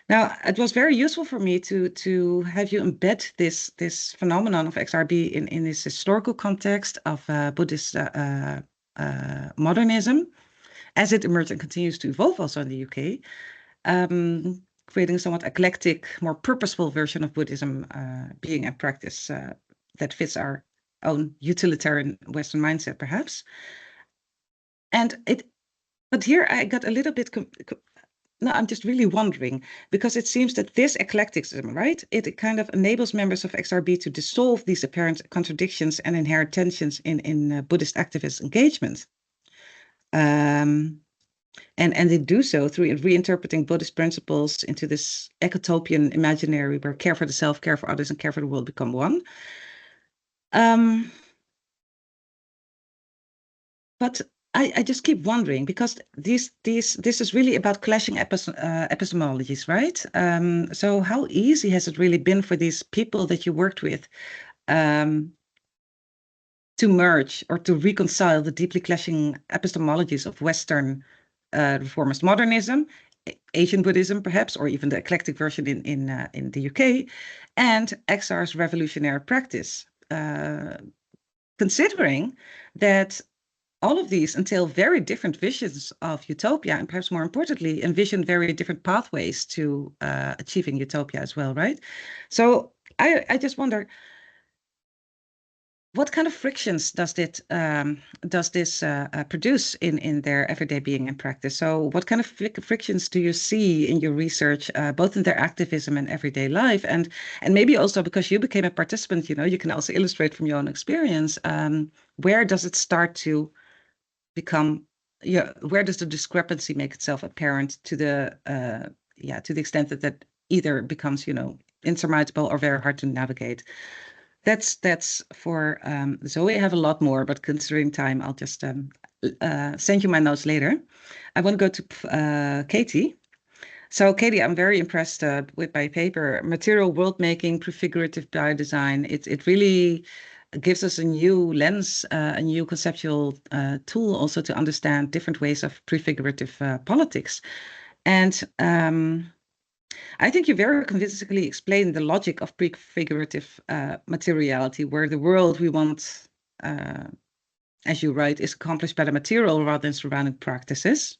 C: Now, it was very useful for me to have you embed this phenomenon of XRB in this historical context of Buddhist modernism, as it emerged and continues to evolve also in the UK, creating a somewhat eclectic, more purposeful version of Buddhism being a practice that fits our own utilitarian Western mindset, perhaps. But here I got a little bit. No, I'm just really wondering, because it seems that this eclecticism, right, it kind of enables members of XRB to dissolve these apparent contradictions and inherent tensions in Buddhist activist engagement. And they do so through reinterpreting Buddhist principles into this ecotopian imaginary where care for the self, care for others, and care for the world become one. But I just keep wondering, because this is really about clashing epistemologies, right? So how easy has it really been for these people that you worked with to merge or to reconcile the deeply clashing epistemologies of Western reformist modernism, Asian Buddhism perhaps, or even the eclectic version in the UK, and XR's revolutionary practice, considering that all of these entail very different visions of utopia, and perhaps more importantly, envision very different pathways to achieving utopia as well, right? So I just wonder, what kind of frictions does this produce in their everyday being and practice? So what kind of frictions do you see in your research, both in their activism and everyday life? And maybe also because you became a participant, you can also illustrate from your own experience, where does it start to become, where does the discrepancy make itself apparent to the extent that either becomes, insurmountable or very hard to navigate? That's for Zoe. I have a lot more, but considering time, I'll just send you my notes later. I want to go to Katie. So Katie, I'm very impressed with my paper, Material World Making, Prefigurative Biodesign. It really gives us a new lens, a new conceptual tool also to understand different ways of prefigurative politics. And I think you very convincingly explained the logic of prefigurative materiality, where the world we want, as you write, is accomplished by the material rather than surrounding practices.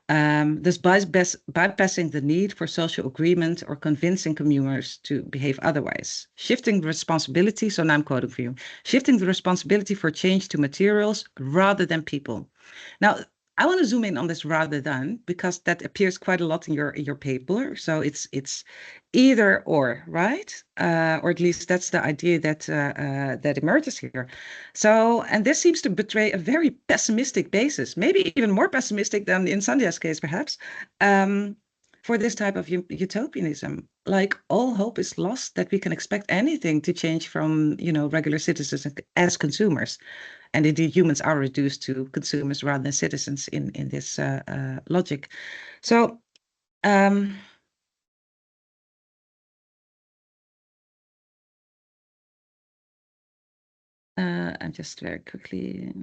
C: Thus bypassing the need for social agreement or convincing consumers to behave otherwise. Shifting the responsibility, so now I'm quoting for you, shifting the responsibility for change to materials rather than people. Now, I want to zoom in on this rather than, because that appears quite a lot in your paper. So it's either or, right? Or at least that's the idea that emerges here. So, and this seems to betray a very pessimistic basis, maybe even more pessimistic than in Sandhya's case, perhaps, for this type of utopianism. Like all hope is lost that we can expect anything to change from, regular citizens as consumers. And indeed, humans are reduced to consumers rather than citizens in this logic. So, I'm just very quickly.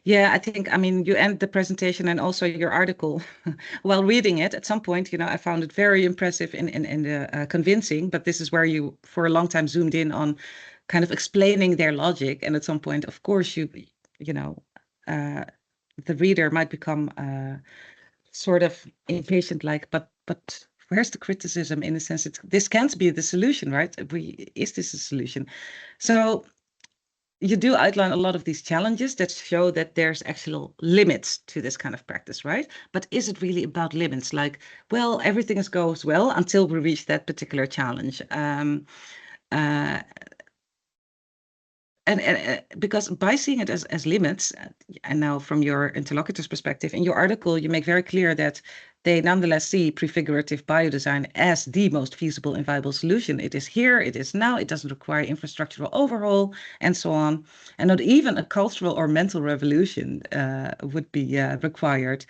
C: Yeah, I think, you end the presentation and also your article while reading it. At some point, I found it very impressive and convincing, but this is where you, for a long time, zoomed in on kind of explaining their logic. And at some point, of course, the reader might become sort of impatient, like, but where's the criticism? In a sense, this can't be the solution, right? Is this a solution? So you do outline a lot of these challenges that show that there's actual limits to this kind of practice, right? But is it really about limits? Like, well, everything goes well until we reach that particular challenge. And because by seeing it as limits, and now from your interlocutor's perspective, in your article, you make very clear that they nonetheless see prefigurative biodesign as the most feasible and viable solution. It is here, it is now, it doesn't require infrastructural overhaul, and so on. And not even a cultural or mental revolution would be required.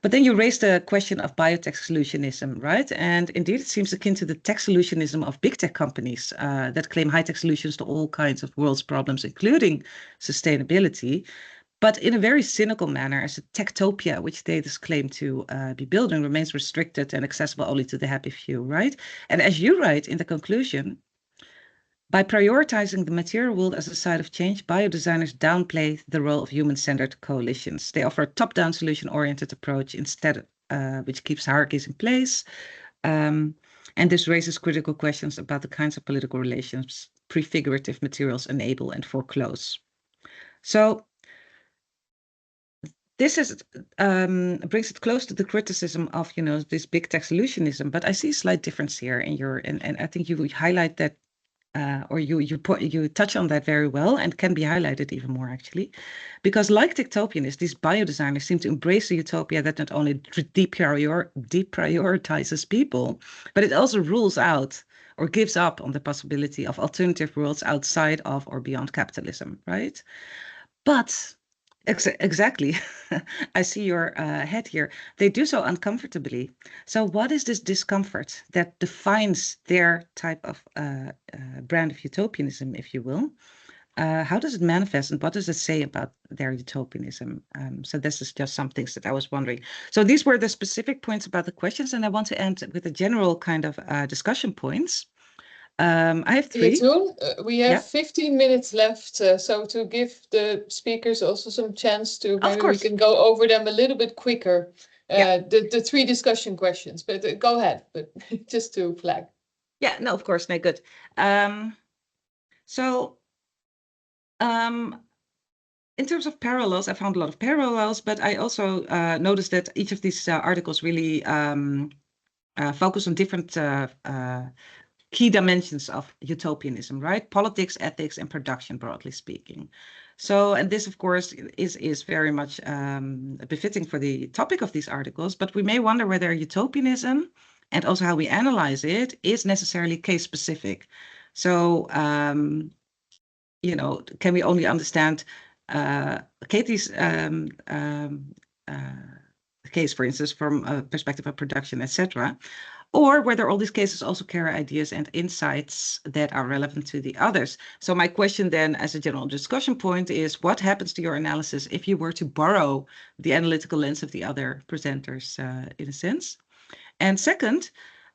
C: But then you raised the question of biotech solutionism, right? And indeed, it seems akin to the tech solutionism of big tech companies that claim high-tech solutions to all kinds of world's problems, including sustainability, but in a very cynical manner, as a techtopia, which they claim to be building, remains restricted and accessible only to the happy few, right? And as you write in the conclusion, by prioritizing the material world as a site of change, biodesigners downplay the role of human-centered coalitions. They offer a top-down solution-oriented approach instead, which keeps hierarchies in place. And this raises critical questions about the kinds of political relations prefigurative materials enable and foreclose. So this is brings it close to the criticism of, you know, this big tech solutionism. But I see a slight difference here in your, and I think you highlight that. Or you touch on that very well, and can be highlighted even more actually, because like techtopianists, these biodesigners seem to embrace a utopia that not only deprioritizes people, but it also rules out or gives up on the possibility of alternative worlds outside of or beyond capitalism, right? But exactly, I see your head here. They do so uncomfortably. So what is this discomfort that defines their type of brand of utopianism, if you will? How does it manifest, and what does it say about their utopianism? So this is just some things that I was wondering. So these were the specific points about the questions, and I want to end with a general kind of discussion points. I have 3.
A: We have 15 minutes left, so to give the speakers also some chance to, maybe we can go over them a little bit quicker, the 3 discussion questions, but go ahead, but just to flag.
C: Yeah, no, of course, no, good. In terms of parallels, I found a lot of parallels, but I also noticed that each of these articles really focus on different key dimensions of utopianism, right? Politics, ethics, and production, broadly speaking. So, and this, of course, is very much befitting for the topic of these articles, but we may wonder whether utopianism, and also how we analyze it, is necessarily case-specific. So, you know, can we only understand Katie's case, for instance, from a perspective of production, etc., or whether all these cases also carry ideas and insights that are relevant to the others. So my question then, as a general discussion point, is what happens to your analysis if you were to borrow the analytical lens of the other presenters, in a sense? And second,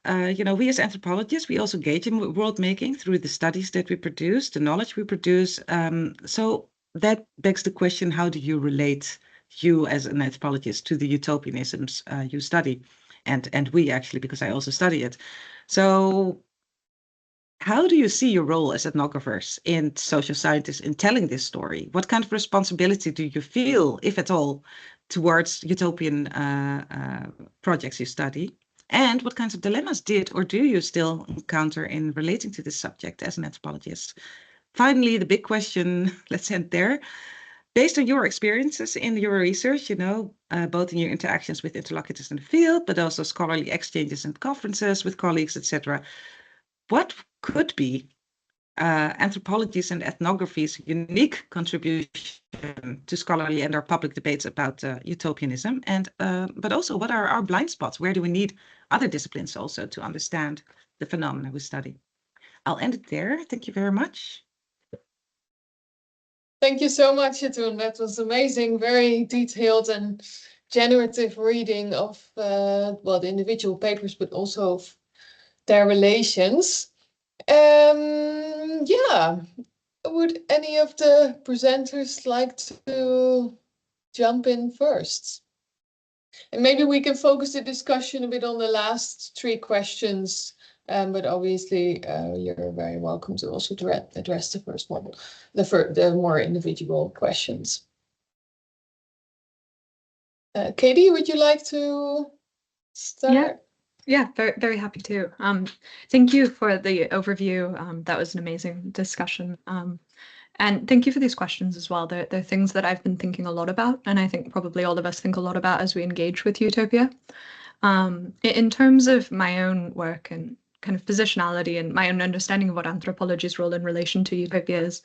C: you know, we as anthropologists, we also engage in world making through the studies that we produce, the knowledge we produce. So that begs the question, how do you relate, you as an anthropologist, to the utopianisms you study? And we actually, because I also study it. So how do you see your role as ethnographers and social scientists in telling this story? What kind of responsibility do you feel, if at all, towards utopian projects you study? And what kinds of dilemmas did or do you still encounter in relating to this subject as an anthropologist? Finally, the big question, let's end there. Based on your experiences in your research, you know, both in your interactions with interlocutors in the field, but also scholarly exchanges and conferences with colleagues, etc., what could be anthropology's and ethnography's unique contribution to scholarly and our public debates about utopianism? And but also, what are our blind spots? Where do we need other disciplines also to understand the phenomena we study? I'll end it there. Thank you very much.
A: Thank you so much, Yatoon. That was amazing, very detailed and generative reading of well, the individual papers, but also of their relations. Yeah, would any of the presenters like to jump in first? And maybe we can focus the discussion a bit on the last 3 questions. But obviously, you're very welcome to also address the first one, the more individual questions. Katie, would you like to start?
B: Yeah, very, very happy to. Thank you for the overview. That was an amazing discussion. And thank you for these questions as well. They're things that I've been thinking a lot about, and I think probably all of us think a lot about as we engage with Utopia. In terms of my own work and kind of positionality and my own understanding of what anthropology's role in relation to Utopia is,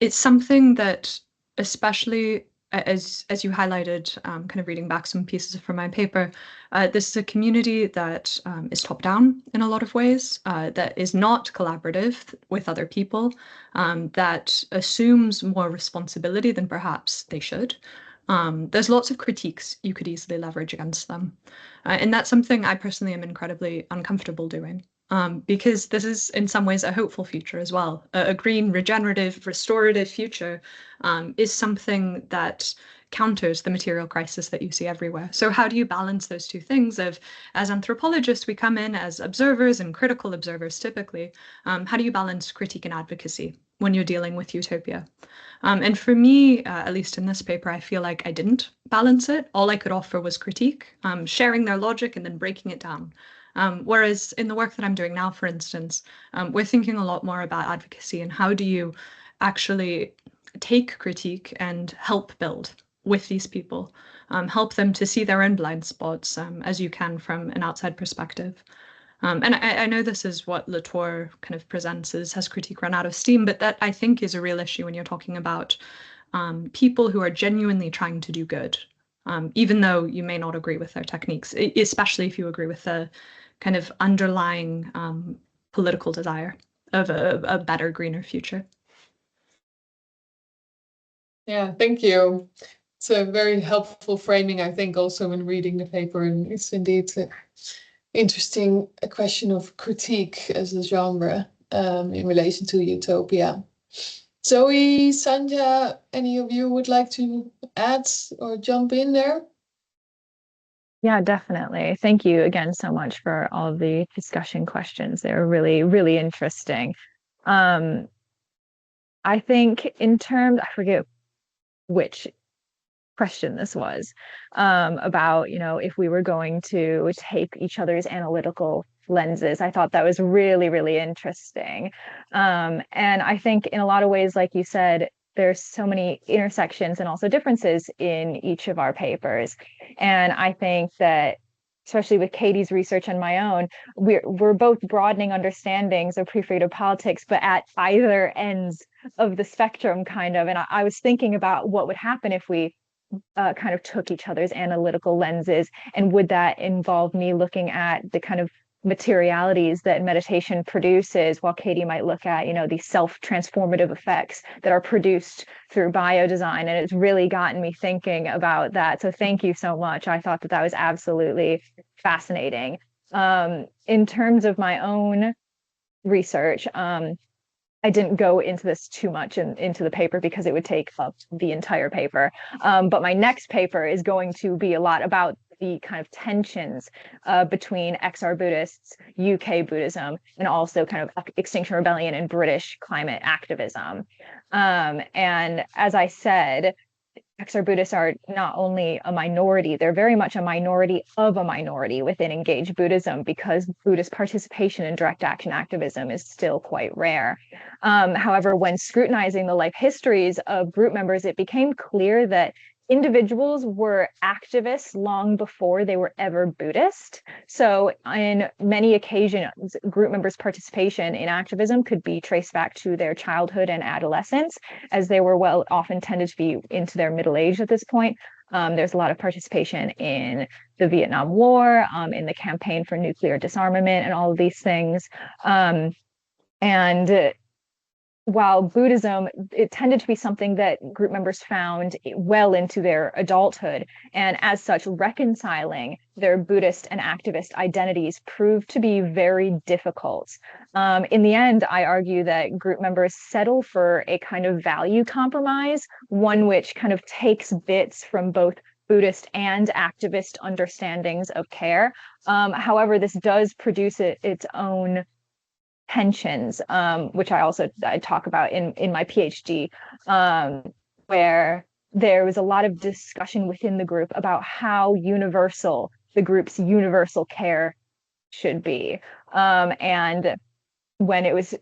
B: it's something that especially as you highlighted, kind of reading back some pieces from my paper, this is a community that is top-down in a lot of ways, that is not collaborative with other people, that assumes more responsibility than perhaps they should. There's lots of critiques you could easily leverage against them. And that's something I personally am incredibly uncomfortable doing. Because this is in some ways a hopeful future as well. A green, regenerative, restorative future is something that counters the material crisis that you see everywhere. So how do you balance those two things of, as anthropologists, we come in as observers and critical observers typically. How do you balance critique and advocacy when you're dealing with utopia? And for me, at least in this paper, I feel like I didn't balance it. All I could offer was critique, sharing their logic and then breaking it down. Whereas in the work that I'm doing now, for instance, we're thinking a lot more about advocacy and how do you actually take critique and help build with these people, help them to see their own blind spots as you can from an outside perspective. And I know this is what Latour kind of presents as has critique run out of steam, but that I think is a real issue when you're talking about people who are genuinely trying to do good, even though you may not agree with their techniques, especially if you agree with the kind of underlying political desire of a better, greener future.
A: Yeah, thank you. It's a very helpful framing, I think, also when reading the paper, and it's indeed an interesting question of critique as a genre in relation to utopia. Zoe, Sanja, any of you would like to add or jump in there?
D: Yeah, definitely. Thank you again so much for all of the discussion questions. They're really, really interesting. I think in terms, I forget which question this was, about, if we were going to take each other's analytical lenses. I thought that was really, really interesting. And I think in a lot of ways, like you said, there's so many intersections and also differences in each of our papers. And I think that, especially with Katie's research and my own, we're both broadening understandings of prefigurative politics, but at either ends of the spectrum, kind of. And I was thinking about what would happen if we kind of took each other's analytical lenses, and would that involve me looking at the kind of materialities that meditation produces, while Katie might look at, these self-transformative effects that are produced through biodesign. And it's really gotten me thinking about that. So thank you so much. I thought that was absolutely fascinating. In terms of my own research, I didn't go into this too much into the paper because it would take up the entire paper. But my next paper is going to be a lot about the kind of tensions between XR Buddhists, UK Buddhism, and also kind of Extinction Rebellion and British climate activism. And as I said, XR Buddhists are not only a minority, they're very much a minority of a minority within engaged Buddhism, because Buddhist participation in direct action activism is still quite rare. However, when scrutinizing the life histories of group members, it became clear that individuals were activists long before they were ever Buddhist. So in many occasions, group members' participation in activism could be traced back to their childhood and adolescence, as they were often tended to be into their middle age at this point. There's a lot of participation in the Vietnam War, in the campaign for nuclear disarmament, and all of these things. And while Buddhism, it tended to be something that group members found well into their adulthood, and as such, reconciling their Buddhist and activist identities proved to be very difficult. In the end, I argue that group members settle for a kind of value compromise, one which kind of takes bits from both Buddhist and activist understandings of care. However, this does produce its own tensions, which I talk about in my PhD, where there was a lot of discussion within the group about how universal the group's universal care should be. And when it was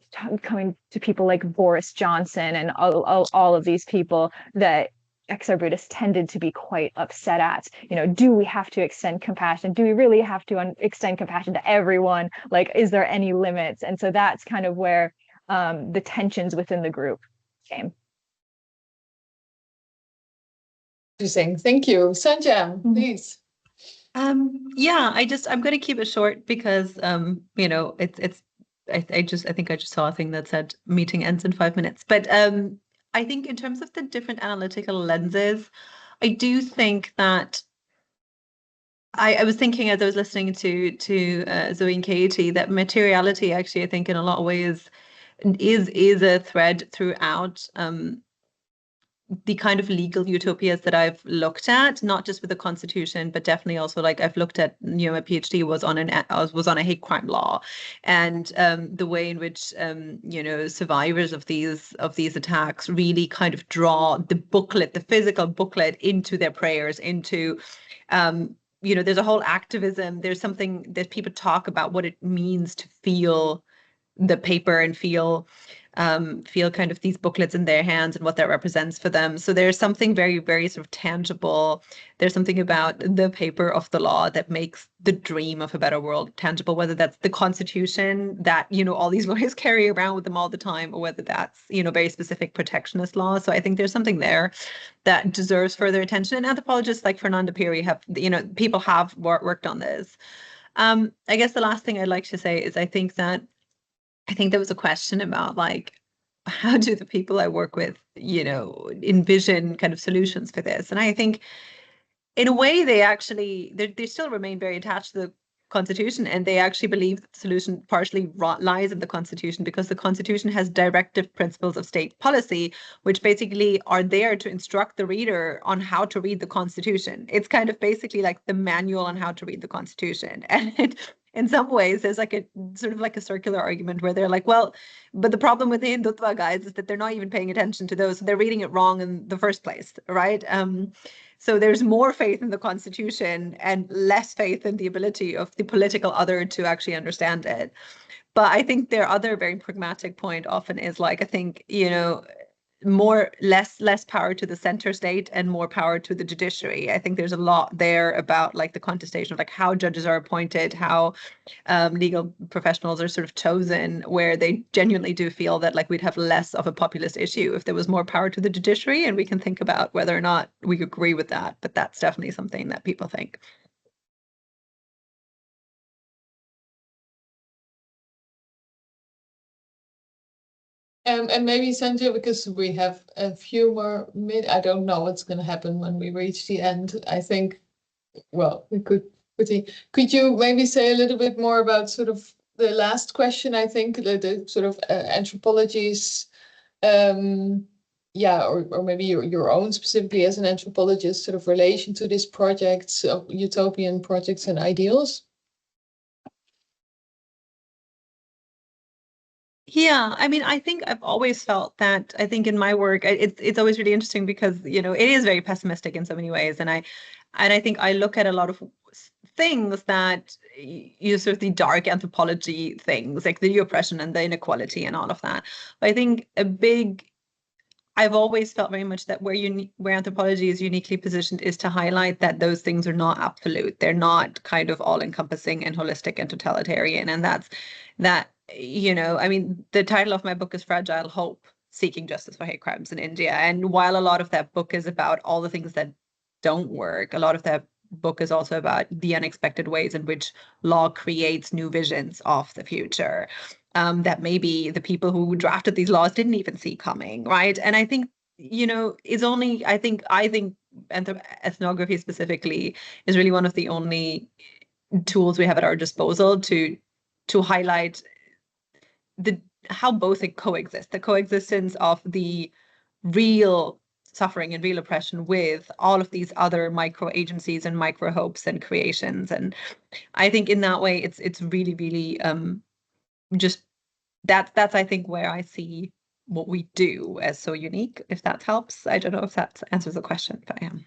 D: coming to people like Boris Johnson and all of these people that XR Buddhists tended to be quite upset at, do we have to extend compassion? Do we really have to extend compassion to everyone? Like, is there any limits? And so that's kind of where the tensions within the group came.
A: Interesting. Thank you. Sanja, please.
F: Yeah, I'm going to keep it short because, you know, I think I just saw a thing that said meeting ends in 5 minutes. But I think in terms of the different analytical lenses, I do think that I was thinking as I was listening to Zoe and Katie that materiality actually, I think in a lot of ways is a thread throughout the kind of legal utopias that I've looked at, not just with the Constitution, but definitely also like I've looked at, you know, my PhD was on a hate crime law, and the way in which you know, survivors of these attacks really kind of draw the physical booklet into their prayers, into you know, there's a whole activism. There's something that people talk about what it means to feel the paper and feel kind of these booklets in their hands and what that represents for them. So there's something very, very sort of tangible. There's something about the paper of the law that makes the dream of a better world tangible, whether that's the Constitution that, you know, all these lawyers carry around with them all the time, or whether that's, you know, very specific protectionist law. So I think there's something there that deserves further attention. And anthropologists like Fernanda Piri have, you know, people have worked on this. I guess the last thing I'd like to say is I think there was a question about like, how do the people I work with, you know, envision kind of solutions for this? And I think in a way they still remain very attached to the Constitution, and they actually believe that the solution partially lies in the Constitution, because the Constitution has directive principles of state policy, which basically are there to instruct the reader on how to read the Constitution. It's kind of basically like the manual on how to read the Constitution. And in some ways, there's like a sort of like a circular argument where they're like, well, but the problem with the Hindutva guys is that they're not even paying attention to those. So they're reading it wrong in the first place, right? So there's more faith in the Constitution and less faith in the ability of the political other to actually understand it. But I think their other very pragmatic point often is like, I think, you know, less power to the center state and more power to the judiciary. I think there's a lot there about like the contestation of like how judges are appointed, how legal professionals are sort of chosen, where they genuinely do feel that like we'd have less of a populist issue if there was more power to the judiciary, and we can think about whether or not we agree with that, but that's definitely something that people think.
A: And maybe Sanjay, because we have a few more minutes, I don't know what's going to happen when we reach the end. I think, well, we could you maybe say a little bit more about sort of the last question? I think the sort of anthropologies, yeah, or maybe your own specifically as an anthropologist, sort of relation to these projects, utopian projects and ideals.
F: Yeah, I mean, I think I've always felt that, I think in my work, it's always really interesting because, you know, it is very pessimistic in so many ways. And I think I look at a lot of things that, you know, sort of the dark anthropology things, like the oppression and the inequality and all of that. But I think I've always felt very much that where anthropology is uniquely positioned is to highlight that those things are not absolute. They're not kind of all-encompassing and holistic and totalitarian. And that, you know, I mean, the title of my book is Fragile Hope, Seeking Justice for Hate Crimes in India. And while a lot of that book is about all the things that don't work, a lot of that book is also about the unexpected ways in which law creates new visions of the future. That maybe the people who drafted these laws didn't even see coming, right? And I think, you know, I think ethnography specifically is really one of the only tools we have at our disposal to highlight how both coexist, the coexistence of the real suffering and real oppression with all of these other micro agencies and micro hopes and creations. And I think in that way, it's really, really just that's I think where I see what we do as so unique, if that helps. I don't know if that answers the question, but I am.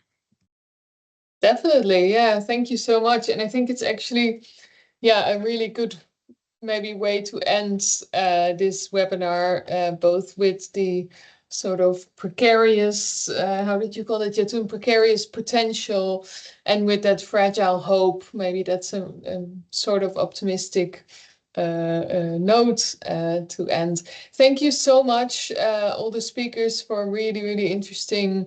A: Definitely, yeah. Thank you so much. And I think it's actually, yeah, a really good maybe way to end this webinar, both with the sort of precarious, how did you call it, Jatun, precarious potential, and with that fragile hope. Maybe that's a sort of optimistic note to end. Thank you so much, all the speakers, for really, really interesting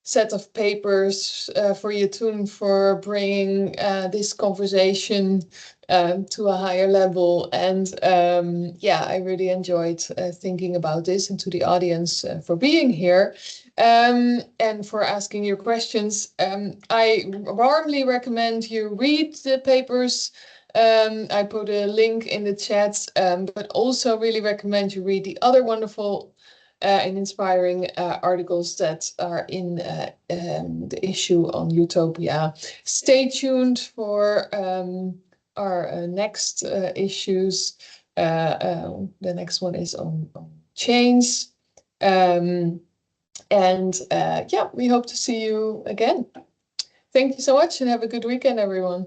A: set of papers for Yatoon for bringing this conversation to a higher level. And yeah, I really enjoyed thinking about this, and to the audience for being here and for asking your questions. I warmly recommend you read the papers. I put a link in the chat, but also really recommend you read the other wonderful and inspiring articles that are in the issue on Utopia. Stay tuned for our next issues. The next one is on chains. And yeah, we hope to see you again. Thank you so much and have a good weekend, everyone.